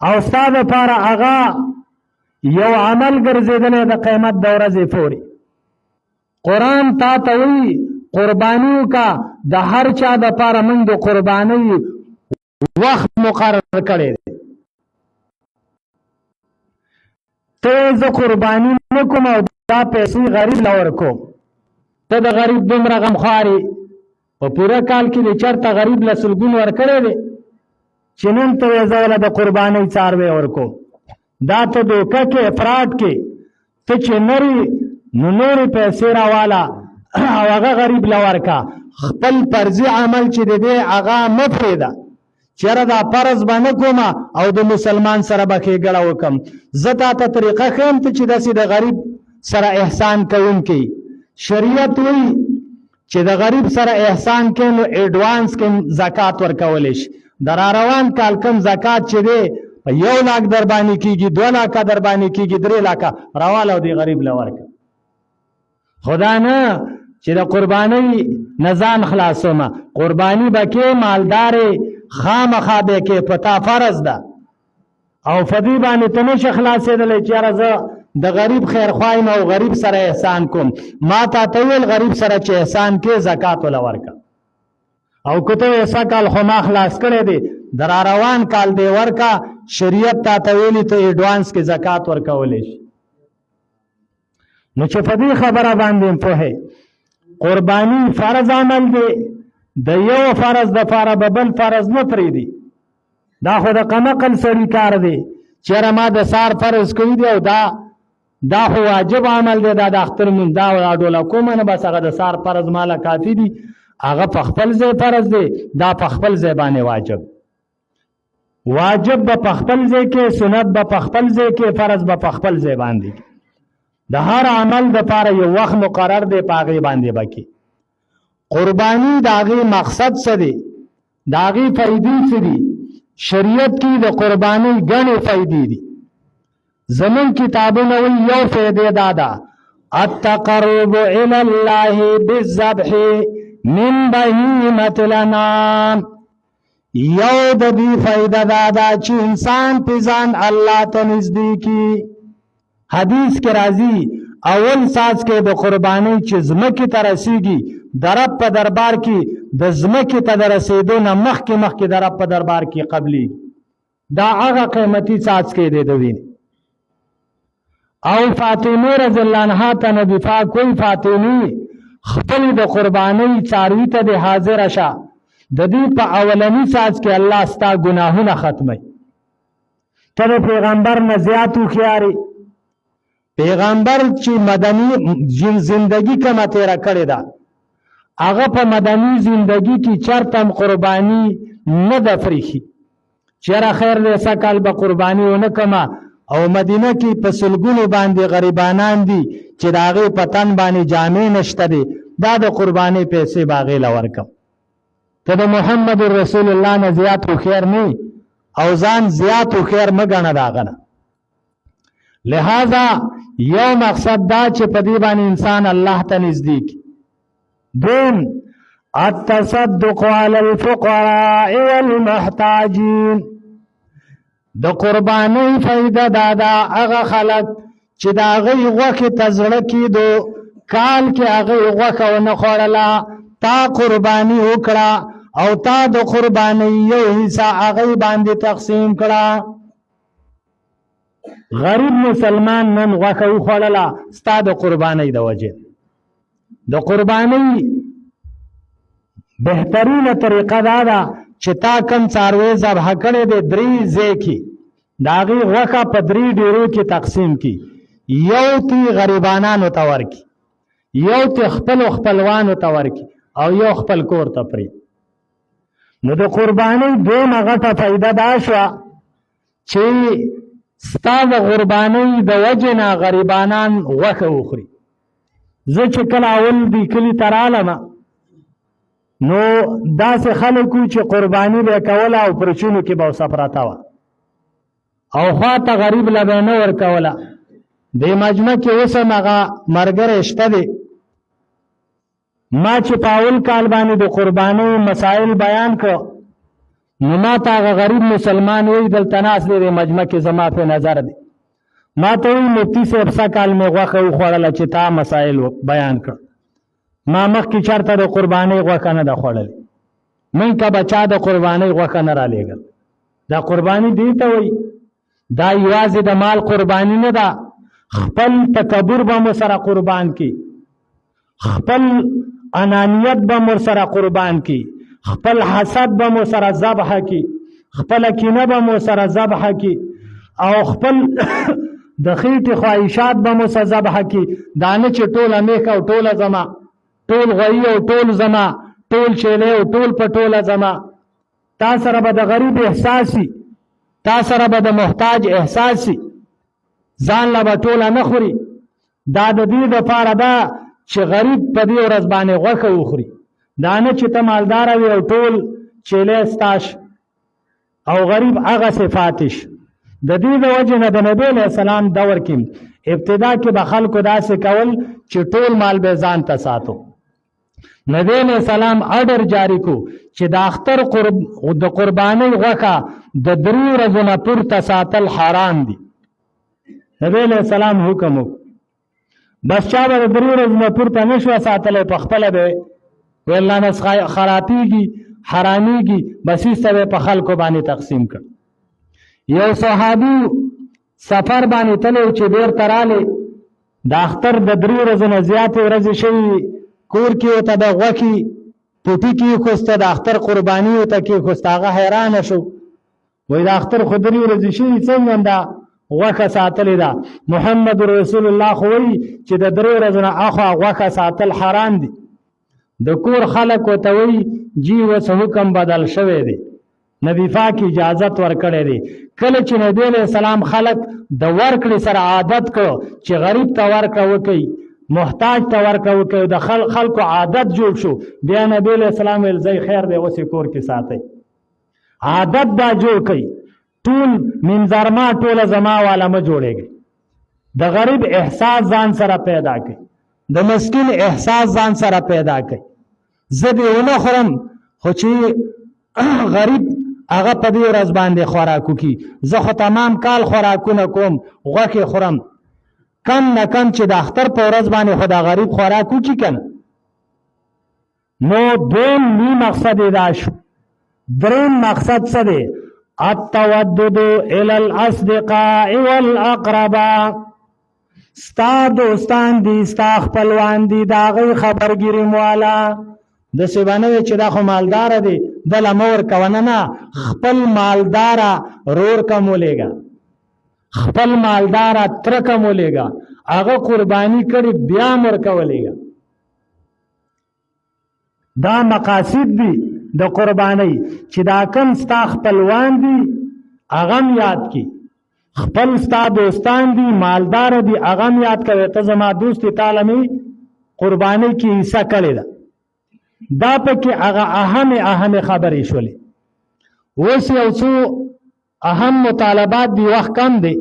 او ستا دپاره هغه یو عمل ګرځېدلی د قیامت د ورځې پورې. قرآن تا ته وایي قرباني وکړه، د هر چا دپاره موږ د قربانۍ وخت مقرر کړی دی. ته زه قرباني نه کوم او دا پیسې غریب له ورکوم، ته د غریب دومره غمخوار یې. په پوره کال کې د چېرته غریب له سلګون ورکړی دی چې نن ته وایې زه له د قربانۍ څاروی ورکوم. دا ته دوکه کې افراط کې ته چې نری نو نورې پیسې راواله او هغه غریب له ورکه. خپل فرضي عمل چې د دی هغه مه پرېږده چېره دا فرض به نه کوم او د مسلمان سره به ښېګړه وکړم. زه تا ته طریقه ښیم ته چې داسې د غریب سره احسان کوونکی. شریعت وایي چې د غریب سره احسان کې نو ایډوانس کې زکات ورکولی شي. د راروان کال کم زکات چې دی 1 لاک در باندې کېږي، 2 لاکه در باندې کېږي، 3 لاکه راواله او د غریب له ورکړه. خدا نه چې د قربانۍ نه ځان خلاصومه، قرباني به کې مالدارې خامخا به کې پتا فرض ده او فدی باندې ته نشې خلاصېدلی چې یاره زه د غریب خیرخواه یم او غریب سره احسان کوم. ما تا ته ویل غریب سره چې احسان کې زکات وله ورکړه او که ته ایسا کال خو ما خلاص کړی دی د راروان کال دی ورکه. شریعت تا ته ویلي ته ایډوانس کې زکات ورکولی شي. نو چې په دې خبره باندې پوهې قرباني فرض عمل دی، د یو فرض دپاره به بل فرض نه پرېږدي. دا خو د قمقل سړي کار دی چېرې ما د سار فرض کوي دی او دا خو واجب عمل دی، دا د اختر مونځ دا راډوله کومه نه بس هغه د سار فرض ماله کافي دي، هغه په خپل ځای فرض دی، دا په خپل ځای باندې واجب به په خپل ځای کې، سنت به په خپل ځای کې، فرض به په خپل ځای باندې. د هر عمل دپاره یو وخت مقرر دی، په هغې باندې به کې. قرباني د هغې مقصد څه دی؟ د هغې فایدې څه دي؟ شریعت کې د قربانۍ ګڼې فایدې دي. زمون کتابونه وایي یو فایده دا ده التقرب الی الله بالذبح من بهیمة الانعام. یو د دې فایده دا ده چې انسان په ځان الله ته نږدې کړي. حدیث کې راځي اول ساز کې د قربانۍ چې ځمکې ته رسیږي د رب په دربار کې د ځمکې ته د رسېدو نه مخکې د رب په دربار کې قبلي. دا هغه قیمتي ساز کې دی د وینې. او فاطمه رضی الله عنها ته نبی پاک کوئی فاطمه خپل د قربانۍ څاروي ته د حاضر شه، د دې په اولنی ساز کې الله ستا ګناهونه ختمي. ته د پیغمبر نه زیات هوښیارې. پیغمبر چې مدني زندگی کمه تیره کړې ده هغه په مدني زندگی کې چرته هم قرباني نه ده پرېښي. چېره خیر دی سږ کال به قرباني ونه کړمه او مدینه کې په سلګونو باندې غریبانان دي چې د هغې په تن باندې جامې نشته دي، دا د قربانۍ پیسې به هغې له ورکړم. ته د محمد رسول الله نه زیات هوښیار نه او ځان زیات هوښیار مه ګڼه د هغه نه. لہذا یو مقصد دا چې په دې باندې انسان الله ته نږدې کړي. دویم التصدق علی الفقراء والمحتاجین. د قربانۍ فایده دا ده هغه خلک چې د هغوی غوښې ته زړه کېدو کال کې هغوی غوښه ونه خوړله، تا قرباني وکړه او تا د قربانۍ یو حصه هغوی باندې تقسیم کړه. غریب مسلمان نن غوښه وخوړله ستا د قربانۍ د وجې د قربانی بهترینه طریقه دا ده چې تا کم څاروی ذبح کړی دی 3 ځای کې د هغې غوښه په 3 ډیرو کې تقسیم کی، یو تی غریبانانو ته ورکي، یو تی خپلو خپلوانو ته ورکي او یو خپل کور ته پرېږدي. نو د قربانۍ دویمه غټه فایده دا شوه چې ستا د قربانۍ د وجې نه غریبانان غوښه وخوري. زه چې کله اول دې کلي ته رالم نو داسې خلک وو چې قرباني به یې کوله او پرچونو کې به وسه پرته وه او خوا ته غریب له به یې نه ورکوله. دې مجمع کې اوس هم هغه ملګری شته دی. ما چې په اول کال باندې د قربانۍ مسائل بیان کړ نو ما ته هغه غریب مسلمان وی دلته ناست دی د مجمع کې زما په نظر دی. ما ته وی مفتی صاحب څه کال مې غوښه وخوړله چې تا مسائل بیان کړ. ما مخکې چېرته د قربانۍ غوښه نه ده خوړلې. موږ ته به چا د قربانۍ غوښه نه رالیږل. دا قرباني دې ته وایي. دا یوازې د مال قرباني نه ده، خپل تکبر به مو سره قربان کی، خپل انانیت به مو سره قربان کی، خپل حسد به مو سره ذبح کی، خپل کینه به مو سره ذبح کی او خپل د خېټې خواهشات به مو سره ذبح کی. دا نه چې ټوله میک او ټوله زما، ټول غوی او ټول زما، ټول چیلی او ټول په ټوله زما. تا سره به د غریب احساسي، تا سره به د محتاج احساسي، ځان له به ټوله نه خوري. دا د دې دپاره ده چې غریب په دې ورځ باندې غوښه وخوري. دا نه چې ته مالداره وي او ټول چیلی ستاش او غریب هغسې فاتش. د دې د وجې نه د نبي علیه السلام دور کې ابتدا کې به خلکو داسې کول چې ټول مال به ځان ته ساتو. نبی علیه السلام اډر جاری کو چې د اختر د قربانۍ غوښه د 3 ورځو نه پورته ساتل حرام دي. نبی علیه السلام حکم وکړ. بس چا به د 3 ورځو نه پورته نه شوه ساتلی، په خپله به ویل نه نس خرابېږي حرامېږي، بس ایسته به په خلکو باندې تقسیم کړ. یو صحابي سفر باندې تللی چې بیرته رالی، د اختر د 3 ورځو نه زیاتې ورځې شوي، کور کې ورته د غوښې پوټي کېښوسته، د اختر قرباني ورته کېښوسته. هغه حیرانه شو، وایي د اختر خو 3 ورځې شوي، څنګه دا غوښه ساتلې ده؟ محمد رسول الله خو وایي چې د 3 ورځو نه اخوا غوښه ساتل حرام دي. د کور خلک ورته وایي جی اوس حکم بدل شوی دی، نبی پاک اجازت ورکړی دی. کله چې نبی علیه السلام خلک د ورکړې سره عادت کړو چې غریب ته ورکړه وکړي، محتاج ته ورکړه وکړي، د خلکو عادت جوړ شو. بیا نبی علیه السلام ویل ځئ خیر دی اوس یې کور کې ساتئ. عادت دا جوړ کړئ، ټول منظرما ټوله زما والا مه جوړېږئ. د غریب احساس ځان سره پیدا کړئ، د مسکین احساس ځان سره پیدا کړئ. زه دې ونه خورم خو چې غریب هغه په دې ورځ باندې خوراکو کی، زه خو تمام کال خوراکونه کوم، غوښې خورم، کم نه کم چې د اختر په ورځ باندې خو د غریب خوراک وکړي که نه. نو دویم لوی مقصد یې دا شو. دریم مقصد څه دی؟ التودد الی الاصدقاء والاقرباء. ستا دوستان دي، ستا خپلوان دي، د هغوی خبرګیري مواله. داسې به نه وي چې دا خو مالداره دی دله مه ورکوه، نه، خپل مالداره رور کم ولېږه، خپل مالداره تره کم ولېږه، هغه قرباني کړي بیا م ورکولېږه. دا مقاصد دي د قربانۍ چې دا کم ستا خپلوان دي هغه م یاد کړي، خپل ستا دوستان دي مالداره دي هغه م یاد کوي. ته زما دوست یې، تاله مې قربانۍ کې حصه کړې ده. دا پکې هغه اهم خبرې شولې. اوس یو څو اهم مطالبات دی، وخت کم دی،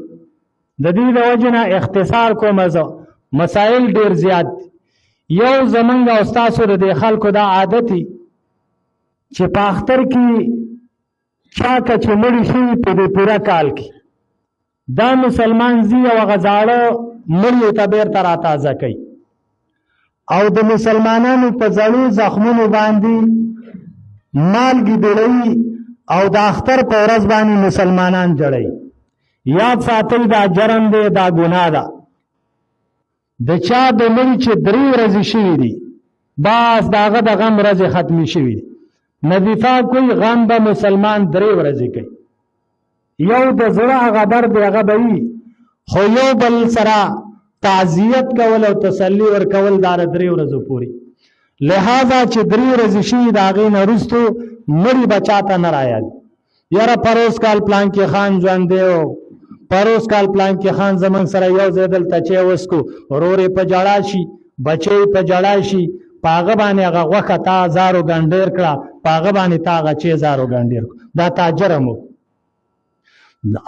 د دې د وجې نه اختصار کوم. زه مسائل ډېر زیات دي. یو زمونږ او ستاسو د دې خلکو دا عادت دی چې په اختر کې چا که چې مړي شوي په دې پوره کال کې دا مسلمان ځي او هغه زاړه مړیو ته بېرته راتازه کوي او د مسلمانانو په زړو زخمونو باندې مالګې ډوړوي او د اختر په ورځ باندې مسلمانان جړوي. یاد ساتئ دا جرم دی، دا ګناه ده. د چا د مړي چې 3 ورځې شوي دي باس داغه د غم ورځې ختمې شوي دي. نظیفه کوئی غم به مسلمان 3 ورځې کوي. یو د زړه هغه درد هغه به وي، خو یو بل سره تعزیت کول او تسلی ورکول دا د 3 ورځو پورې. لہذا چې 3 ورځې شي د هغې نه وروستو مړي به چاته نه رایادي. یاره پروس کال پلان کې خان ژوندی و، پروس کال پلان کې خان زمونږ سره یو ځای دلته چای وڅکو، ورور یې په ژړا شي، بچی یې په ژړا شي، په هغه باندې هغه غوښه تا زارو ګنډېر کړه، په هغه باندې تا هغه چای زارو ګنډېر کړه. دا تا جرم و.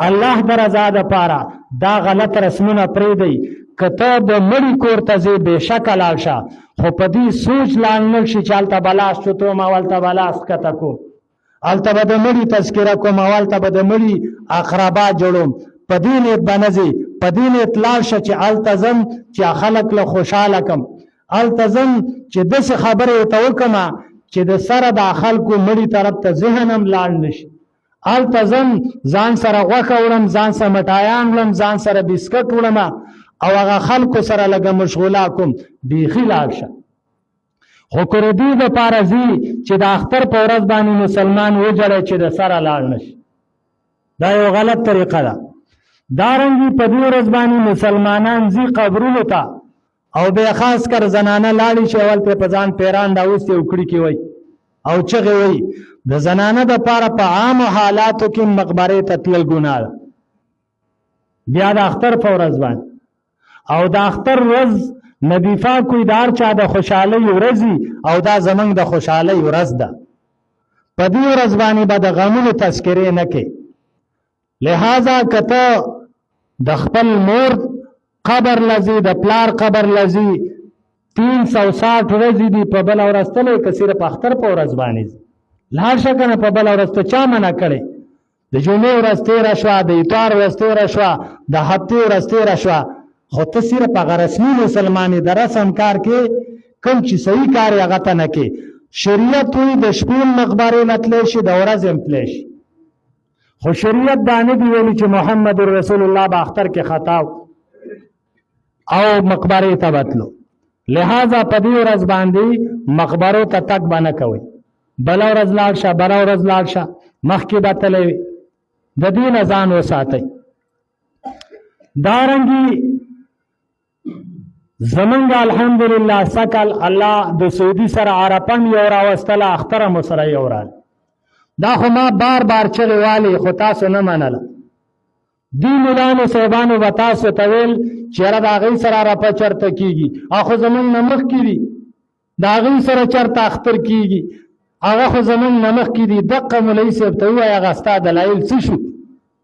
الله د رضا دپاره دا غلط رسمونه پرېږدئ. که ته د مړي کور ته ځې بېشکه لاړ شه، خو په دې سوچ لاړ نه شي چې هلته به لاس چوتوم او هلته به لاس ښکته کوم، هلته به د مړي تذکره کوم او هلته به د مړي اقربا جوړوم. په دې نیت به نه ځې، په دې نیت لاړ شه چې هلته ځم چې خلک له خوشحاله کم، هلته ځم چې داسې خبرې ورته وکړمه چې د سره د خلکو مړي طرف ته ذهن هم لاړ نه شي. هلته ځم ځان سره غوښه وړم، ځان سره مټایان وړم، ځان سره بسکټ وړم او هغه خلکو سره لږه مشغوله کوم. بیخي لاړ شه. خو که د دې دپاره ځي چې د اختر په ورځ باندې مسلمان وجړی چې د سره لاړ نه شي، دا یو غلط طریقه ده. دارنګې په دې ورځ باندې مسلمانان ځي قبرونو ته او بیا خاص کر زنانه لاړې چې اول ته په ځان پیران راوستې او کړي کې وایي او چغې وایي. د زنانه دپاره په عامو حالاتو کې مقبرې ته تلل ګناه ده. بیا د اختر په ورځ باندې او د اختر ورځ نظیفه کوئی د هر چا د خوشحالۍ ورځي او دا زمونږ د خوشحالۍ ورځ ده. په دې ورځ باندې به د غمونو تذکرې نه کوي. لہذا که ته د خپل مور قبر لځي، د پلار قبر لځي، 360 ورځې دي په بله ورځ تللی، که صرف اختر په ورځ باندې لاړ شه که نه په بله ورځ ته چا منع کړی. د جمعې ورځ تېره شوه، د اتوار ورځ تېره شوه، د هفتې ورځ تېره شوه، خو ته صرف هغه رسمي مسلمانې د رسم کار کې کوم چې صحیح کار یې هغه ته نه کې. شریعت وایي د شپې مقبرې نه تلی شي، د ورځې هم تلی شي، خو شریعت دا نه دي ویلي چې محمد رسول الله به اختر کې خطا او مقبرې ته بتلو. لہذا په دې ورځ باندې مقبرو ته تګ به نه کوئ. بله ورځ لاړ شه، بله ورځ لاړ شه، مخکې به تللی وي. د دې نه ځان وساتئ. دارنګې زمونږ الحمدلله سکل الله د سعودي سره عرفه م یو راوستله، اختره مو سره یو راله. دا خو ما بار بار چغې والې خو تاسو نه منله. دې ملانو صاحبانو به تاسو ته ویل چې یاره د هغوی سره عرفه چېرته کېږي، خو زمونږ نه مخکې دي. د هغوی سره چېرته اختر کېږي، هغه خو زمونږ نه مخکې دي. دقه مولوي صاحب ته ووایه هغه ستا دلایل څه شو؟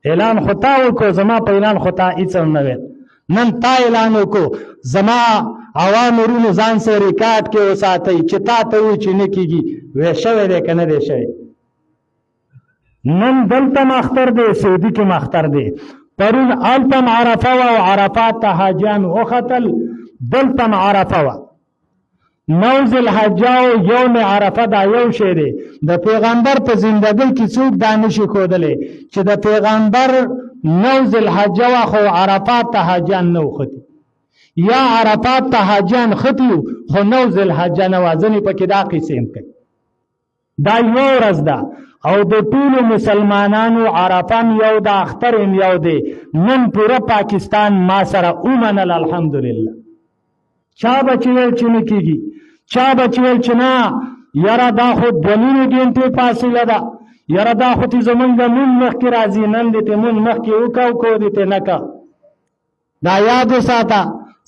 اعلان خو تا وکړو، زما په اعلان خو تا هېڅ هم نه ویل. نن تا اعلان وکړو، زما عوام ورونو ځان سره ریکارډ کې وساتئ چې تا ته وایي چې نه کېږي. وی شوی دی که نه دی شوی؟ نن دلته اختر دی، سعودي کې اختر دی. پرون هلته عرفه وه او عرفات ته حاجیان وختل، دلته عرفه وه. 9 ذوالحجه او یوم عرفه دا یو شی دی. د پیغمبر په زندګۍ کې څوک دا نشي ښودلی چې د پیغمبر 9 ذوالحجه وه خو عرفات ته حاجیان نه وختي، یا عرفات ته حاجیان ختي خو 9 ذوالحجه نه وه. ځینې پکې دا قیسې هم کوي. دا یو ورځ ده او د ټولو مسلمانانو عرفه م یو ده، اختر هم یو دی. نن پوره پاکستان ما سره ومنل الحمدلله. چا به چې ویل چې نه کېږي، چا به چې ویل چې نه یاره دا خو 2 ګنټې فاصله ده، یاره دا خو تی زمونږ د مونږ مخکې راځي، نن دې ته مونږ مخکې وکړه او کو دې ته نه که. دا یاد وساته،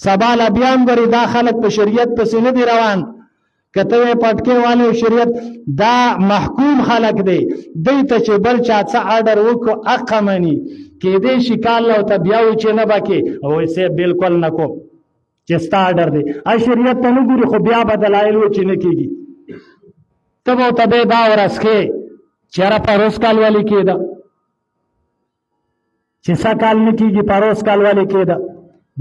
سبا له بیا هم ګورې دا خلک په شریعت پسې نه دي روان. که ته یې پټکې والې شریعت دا محکوم خلک دی، دی ته چې بل چا څه آډر وکړو حقه مني. کېدی شي کال له ورته بیا وایي چې نه به کې، وایي صاحب بلکل نه کوم چې ستا آډر دی. شریعت ته نه ګوري خو بیا به دلایل وایي چې نه کېږي. ته به ورته بیا دا ورځ ښې چې یاره پروس کال ولې کېده، چې څه کال نه کېږي پروس کال ولې کېده.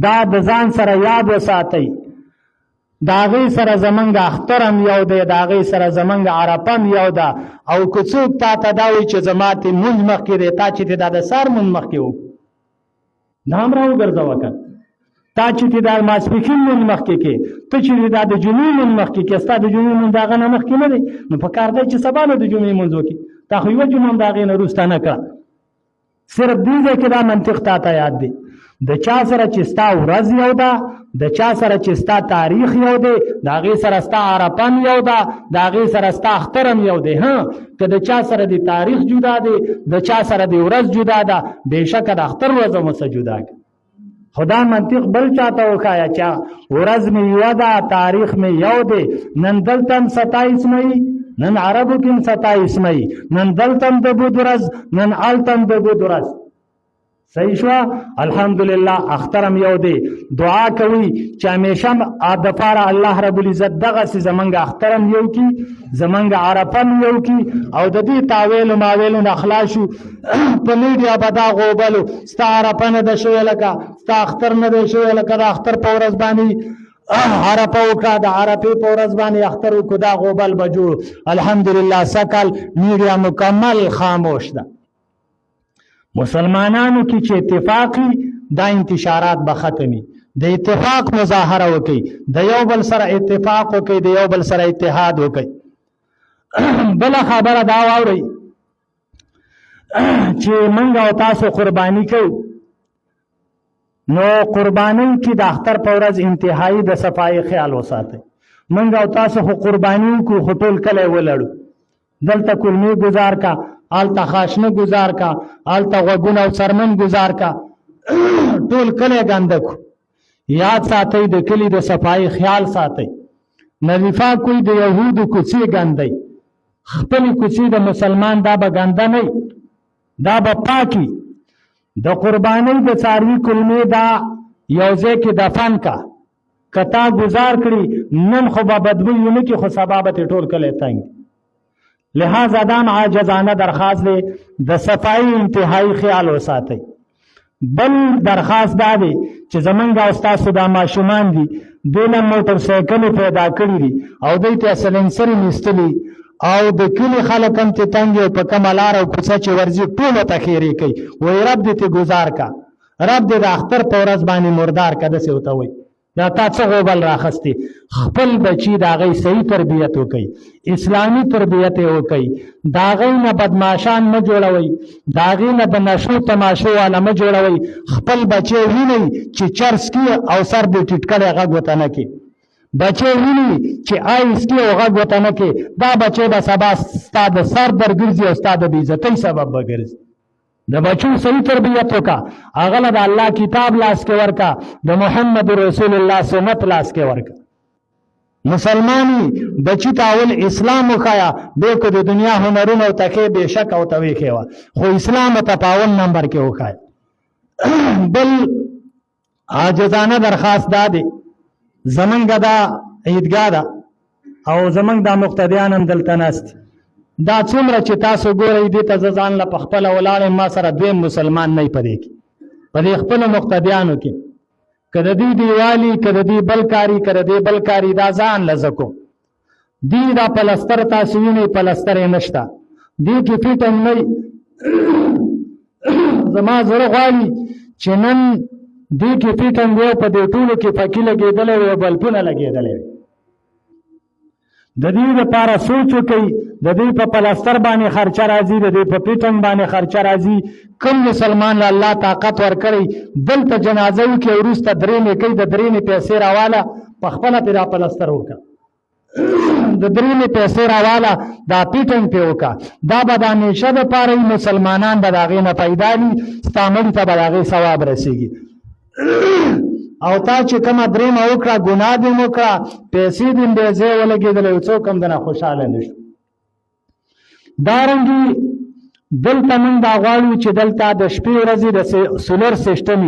دا د ځان سره یاد وساتئ. د هغې سره زمونږ اختر هم یو دی، د هغې سره زمونږ عرفه هم یو ده. او که څوک تا ته دا وایي چې زما ته مونځ مخکې دی، تا چې ته دا د سهار مونځ مخکې وکړو، دا هم راوګرځوه که تا چې دا ماسپښین مونځ مخکې کې ته چې دا د جمعې مونځ مخکې کې ستا د جمعې مونځ د هغه نه مخکې نه دی نو په کار دی چې سبا نه د جمعې مونځ وکړي تا خو یوه جمعه هم د هغې نه وروسته نه کړه صرف دې ځای کې دا منطق تا ته یاد دی د چا سره چې ستا ورځ یو ده د چا سره چې ستا تاریخ یو دی د هغې سره ستا عرفه یو ده د هغې سره ستا اختر هم یو دی که د چا سره د تاریخ جدا دی د چا سره د ورځ جدا ده بېشکه د اختر ورځ هم ورسه جدا کړه خو دا منطق بل چاته وښایه چې ورځ مې یوه ده تاریخ مې یو دی نن دلته هم 27 مئی نن عربو کې هم 27 مئی نن دلته هم د بود ورځ نن هلته هم د بود ورځ صحیح شوه الحمدلله اختر هم یو دی دعا کوي چې همیشه دپاره الله رب العزت دغسې زمونږ اختر هم یو کي زمونږ عرفه هم یو کي او د دې تاویلو ماویلو نه خلاص شو په میډیا به دا غوبلو ستا عرفه نه ده شوې لکه ستا اختر نه دی شوې لکه د اختر په ورځ باندې عرفه وکړه د عرفې په ورځ باندې اختر وکړو دا غوبل به جوړ الحمدلله سکل میډیا مکمل خاموش ده مسلمانانو کې چې اتفاقی دا انتشارات به ختمي د اتفاق مظاهره وکړي د یو بل سره اتفاق وکړي د یو بل سره اتحاد وکړي بل خبره دا واورئ چې موږ او تاسو قرباني کوو نو قرباني کې د اختر په ورځ انتهایی د صفای خیال وساتئ موږ او تاسو خو قرباني وکړو خو ټول کلی ولړو دلته کلمې گزار کا آلته خاشنه گزار کا آلته غوږونه او څرمن گزار کا ټول کلی ګنده کو یاد ساتئ د کلي د صفای خیال ساتئ نظیفه کوئی د یهودو کوڅې ګندئ خپلې کوڅې د مسلمان دا به ګنده نه دا به پاکي د قربانۍ د څاروي کلمې دا یو ځای کې دفن کا کتا گزار کړي نن خو به بدبوی ونه کې خو سبا به ترې ټول کلی تنګ لہذا دا عاجزانه درخواست دی د صفائی انتهایی خیال وساتئ بل درخواست دا دی چې زمونږ او ستاسو دا ماشومان دي دوی نه موټر سایکلې پیدا کړي دي او دوی ته سلنسرې نیستلي او د کلي خلک هم ترې تنګ او په کومه لار او کوڅه چې ورځي ټولو ته خیرې کوي وایي رب دې ترې ګزار کا رب دې د اختر په ورځ باندې مردار که داسې ورته وایي دا تا څه غوبل راخستی خپل بچی د هغې صحیح تربیت وکړئ اسلامي تربیت یې وکړئ د هغې نه بدماشان مه جوړوئ د هغې نه د نشو تماشو والا مه جوړوئ خپل بچی وینئ چې چرس کي او سر دې ټیټ کړی غږ ورته نه کړي بچی وینئ چې آیس کي او غږ ورته نه کړي دا بچی به سبا ستا د سر در ګرځي او ستا د بېعزتۍ سبب به ګرځي د بچو صحیح تربیت وکا هغه له د الله کتاب لاس کې ورکا د محمد رسول الله سنت لاس کې ورکا مسلمانی بچی تاول اسلام وکایا به کو د دنیا هنرونه او تکي بشک او توي کېوا خو اسلام ته پاول نمبر کې وکای بل عاجزانه درخواست دادې زمنګ دا عیدګاه ده او زمنګ دا مقتدیان هم دلته ناست دا څومره چې تاسو ګورئ دې ته زه ځان له په خپله ولاړ ما سره دویم مسلمان نه پدې کې په دې خپلو مقتدیانو کې که د دې دیوالي که د دې بل کاري که د دې بل کاري دا ځان له زه کوم دې دا پلستر تاسو وینئ پلستر یې نشته دې کې فټ هم نه زما زړه غواړي چې نن دې کې فټ هم وی په دې ټولو کې پکې لګېدلی وي او بلپونه لګېدلی وي د دې لپاره سوچ وکړئ د دې په پلستر باندې خرچه راځي د دې په پیټن باندې خرچه راځي کوم مسلمان له الله طاقت ورکړي دلته جنازه وکړي وروسته درېنې کوي د درېنې پیسې راواله په خپله پرې دا پلستر وکړه د درېنې پیسې راواله دا پیټن پې وکړه دا به د همیشه دپاره مسلمانان به د هغې نه پیدا وي ستا مړي ته به د هغې ثواب رسېږي او تا چې کومه درېمه وکړه ګناه دې وکړه پیسې دې بې ځای ولګېدلی یو څوک هم دنه خوشحاله نه شو دارنګې دلته موږ دا غواړو چې دلته د شپې ورځې د سولر سیسټم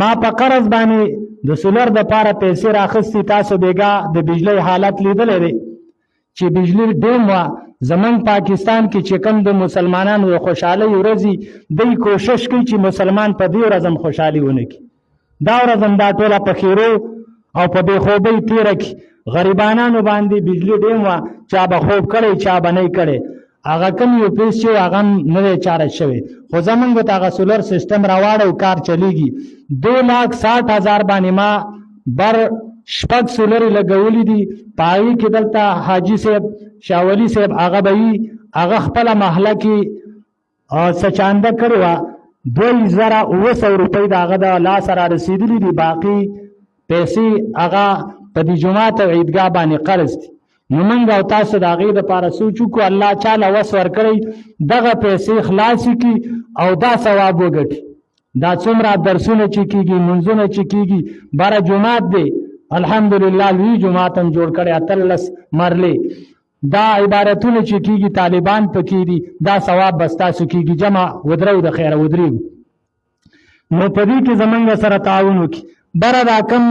ما په قرض باندې د سولر دپاره پیسې راخستې تاسو بېګا د بجلۍ حالت لیدلی دی چې بجلي ډېم وه زمونږ پاکستان کې چې کوم د مسلمانانو د خوشحالۍ ورځې دوی کوشش کوي چې مسلمان په دې ورځ هم خوشحالي ونه کړي دا ورځ هم دا ټوله په خیرو او په بېخوبۍ تېره کړي غریبانانو باندې بجلي ډېم وه چا به خوب کړی چا به نه کړی هغه کوم یو پیس چې هغه نه دی چارج شوی، خو زمونږ ته هغه سولر سیسټم راواړو کار چلیږي. 2,60,000 باندې ما بر شپږ سولرې لګولي دي. په هغې کې دلته حاجي صاحب شاولي صاحب هغه به وي، هغه خپله محله کې څه چانده کړې وه، 2,900 روپۍ د هغه د لاسه را رسېدلي دي. باقي پیسې هغه په دې جومات او عیدګاه باندې قرض دي. نو موږ او تاسو د هغې دپاره سوچ وکړو الله چاله وس ورکړی دغه پیسې خلاصې کړي او دا ثواب وګټي. دا څومره درسونه چې کېږي، منځونه چې کېږي، باره جومات دی الحمدلله لوی جومات هم جوړ کړی 18 مرلې. دا عبارتونه چې کېږي طالبان پکې دي، دا ثواب به ستاسو کېږي. جمع ودرو د خیره ودرېږو. نو په دې کې زمونږ سره تعاون وکړي. بره دا کم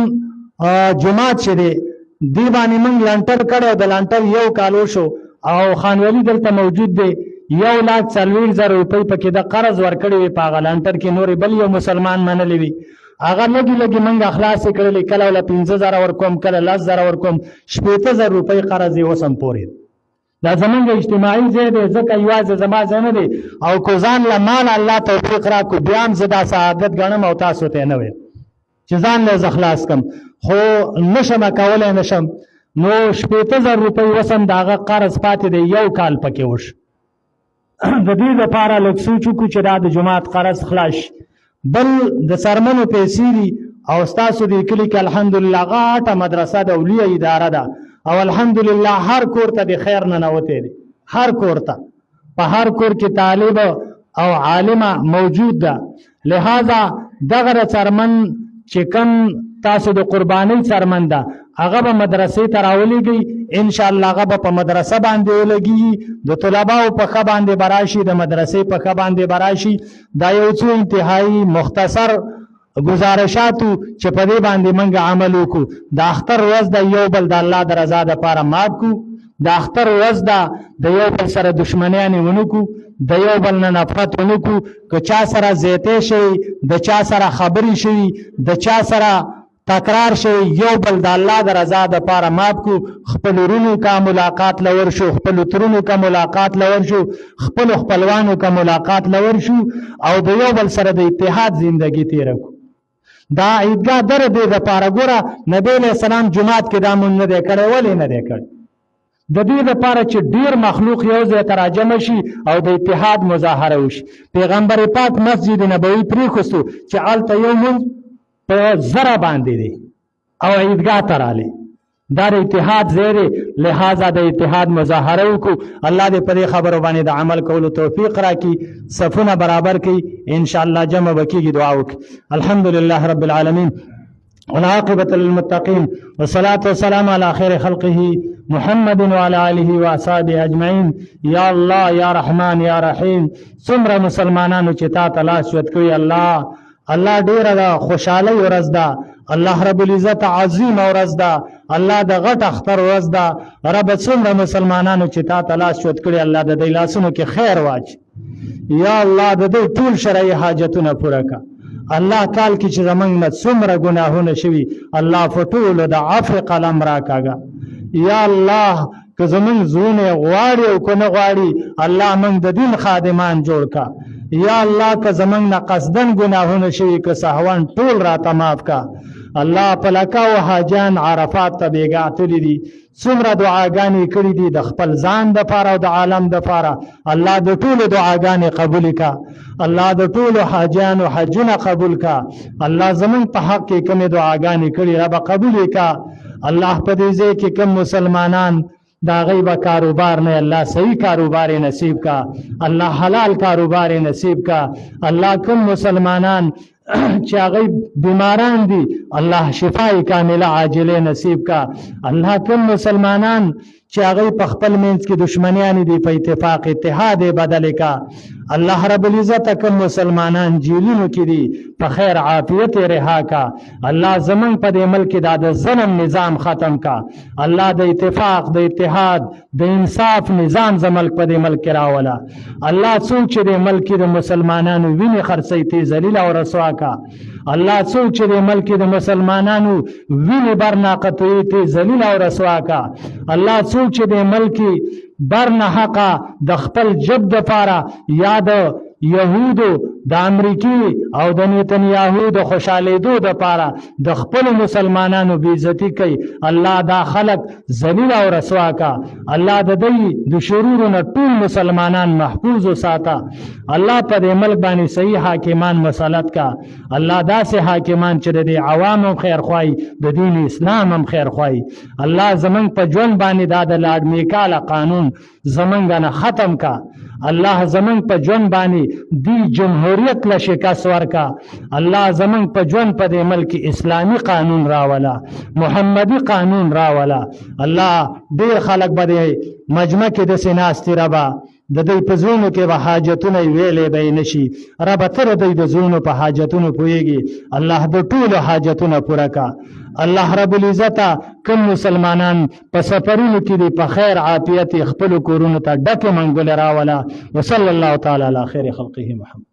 جومات چې دی دی باندې موږ لانټر کړی، د لانټر 1 کال وشو او خانوالي دلته موجود دی. 1,40,000 روپۍ پکې د قرض ورکړی وي په هغه لانټر کې، نورې بل یو مسلمان منلی وي. هغه لږې موږ اخلاص یې کړلې، کله وله 15,000 ورکوم، کله 10,000 ورکوم، 60,000 روپۍ قرض یې اوس هم پورې. دا زمونږ اجتماعي ځای دی، ځکه یوازې زما ځای نه دی او که ځان له مال الله توفیق راکړو بیا هم زه دا سعادت ګڼم او تاسو ته نه ویم چې ځان له زه خلاص کړم، خو نشم کولی نشم. نو 60,000 روپۍ اوس هم د هغه قرض پاتې دی، 1 کال پکې وشو. د دې دپاره لږ سوچ وکړو چې دا د جومات قرض خلاص شي. بل د څرمنو پیسې دي او ستاسو دې کلي کې الحمدلله غاټه مدرسه د اولیه اداره ده او الحمدلله هر کور ته د خیر ننوتی دی، هر کور ته، په هر کور کې طالب او عالمه موجود ده. لہذا دغه څرمن چې کم تاسو د قربانۍ څرمن ده هغه به مدرسې ته راولېږئ، انشاءالله هغه به په مدرسه باندې ولګېږي، د طلباو په ښه باندې به راشي، د مدرسې په ښه باندې به راشي. دا یو څو انتهایی مختصر گزارشاتو چې په دې باندې موږ عمل وکړو. د اختر ورځ د یو بل د الله د رضا دپاره مات کړو. د اختر ورځ ده د یو بل سره دشمنیانې ونه کړو، د یو بل نه نفرت ونه کړو. که چا سره زیتی شوي، د چا سره خبرې شوي، د چا سره تکرار شوي، یو بل د الله د رضا دپاره مات کړو. خپل ورونو کا ملاقات لور شو، خپل ترونو کا ملاقات لور شو، خپل خپلوانو کا ملاقات لور شو او د یو بل سره د اتحاد زندگی تیره کړو. دا عیدګاه در دې دپاره ګوره نبی علیه السلام جومات کې دا مونږ نه دی کړی. ولې نه دی کړی؟ د دې دپاره چې ډیر مخلوق یو ځای ته راجمع شي او د اتحاد مظاهره وشي. پیغمبر پاک مسجد نبوي پرېښوستو چې هلته یو مونځ په 1000 باندې دی او عیدګاه ته رالی. دا د اتحاد ځای دی، لہذا د اتحاد مظاهره وکړو. الله دې په دې خبرو باندې د عمل کولو توفیق راکړي، صفونه برابر کړي، انشاءالله جمع به کېږي. دعا وکړي. الحمدلله رب العالمین والعاقبة للمتقين والصلاة والسلام على خير خلقه محمد وعلى آله وأصحابه أجمعين. یا الله یا رحمان یا رحیم. څومره مسلمانانو چې تا ته لاس اوچت کړي الله ډیره د خوشحالۍ ورځ ده، الله رب العزت عظیم ورځ ده، الله د غټ اختر ورځ ده. رب څومره مسلمانانو چې تا ته لاس اوچت کړي الله د دې لاسونو کې خیر واچي. یا الله د دې ټول شرعي حاجتونه پوره کړه. الله کال کې چې زمونږ نه څومره ګناهونه شوي الله په ټولو د عفو قلم راکاږه. یا الله که زمونږ زړونه غواړي او که نه غواړي الله موږ د دین خادمان جوړ کا. یا الله که زمونږ نه قصدن ګناهونه شوي که سهوان ټول راته معاف کا. الله په لکاو حاجان عرفات ته بیګا تللي دي، څومره دعاګانې کړي دي د خپل ځان دپاره او د عالم دپاره. الله د ټولو دعاګانې قبول کا. الله د ټولو حاجانو حجونه قبول کا. الله زمونږ په حق کې کومې دعاګانې کړي رب قبول کا. الله په دې ځای کې کوم مسلمانان دا غیبه کاروبار نه الله صحیح کاروبار نصیب کا. الله حلال کاروبار نصیب کا. الله کوم مسلمانان چې هغه بیماران دي الله شفای کامله عاجله نصیب کا. الله کوم مسلمانان چې هغه په خپل منځ کې دشمنیان دي په اتفاق اتحاد بدل کا. الله رب العزت کوم مسلمانان جیلونو کې دي په خیر عافیت رها کا. الله زمون په دې ملک دا د ظلم نظام ختم کا. الله د اتفاق د اتحاد د انصاف نظام زملک په دې ملک راولا. الله څوک چې د ملک د مسلمانانو ویني خرڅي ته ذلیل او رسوا کا الله څوک چې د ملک د مسلمانانو وینې بر ناقطوي ته ذلیل او رسوا کا الله څوک چې د ملک بر نه حقا د خپل جب د پاره یاد یهودو د امریکای او د نتنیاهو د خوشالیدو د پاره د خپل مسلمانانو بے عزتی کوي الله دا خلق ذلیل او رسوا کا الله د دې د شرور نه ټول مسلمانان محفوظ وساته الله په دې ملک باندې صحیح حاکمان مسلط کا الله داسې حاکمان چې د عوامو خیر خوای د دین اسلام هم خیر خوای الله زمنګ په ژوند باندې دا د لاډ میکاله قانون زمنګ نه ختم کا الله زمنګ په ژوند باندې دی جمهوریت له شکست ورکا الله زمنګ په ژوند په دې ملک اسلامی قانون راولا محمدي قانون راولا الله ډېر خلک به مجمع کې د سیناستي ربا د دې په زونو کې به حاجتونه ویلې به نشي رب تر دې د زونو په حاجتونو پويږي الله د ټولو حاجتونه پوره کا الله رب العزت کوم مسلمانان په سفرونو کې په خیر عافیت خپل کورونو ته ډکه منګول راولا وصلی الله تعالی علی خیر خلقه محمد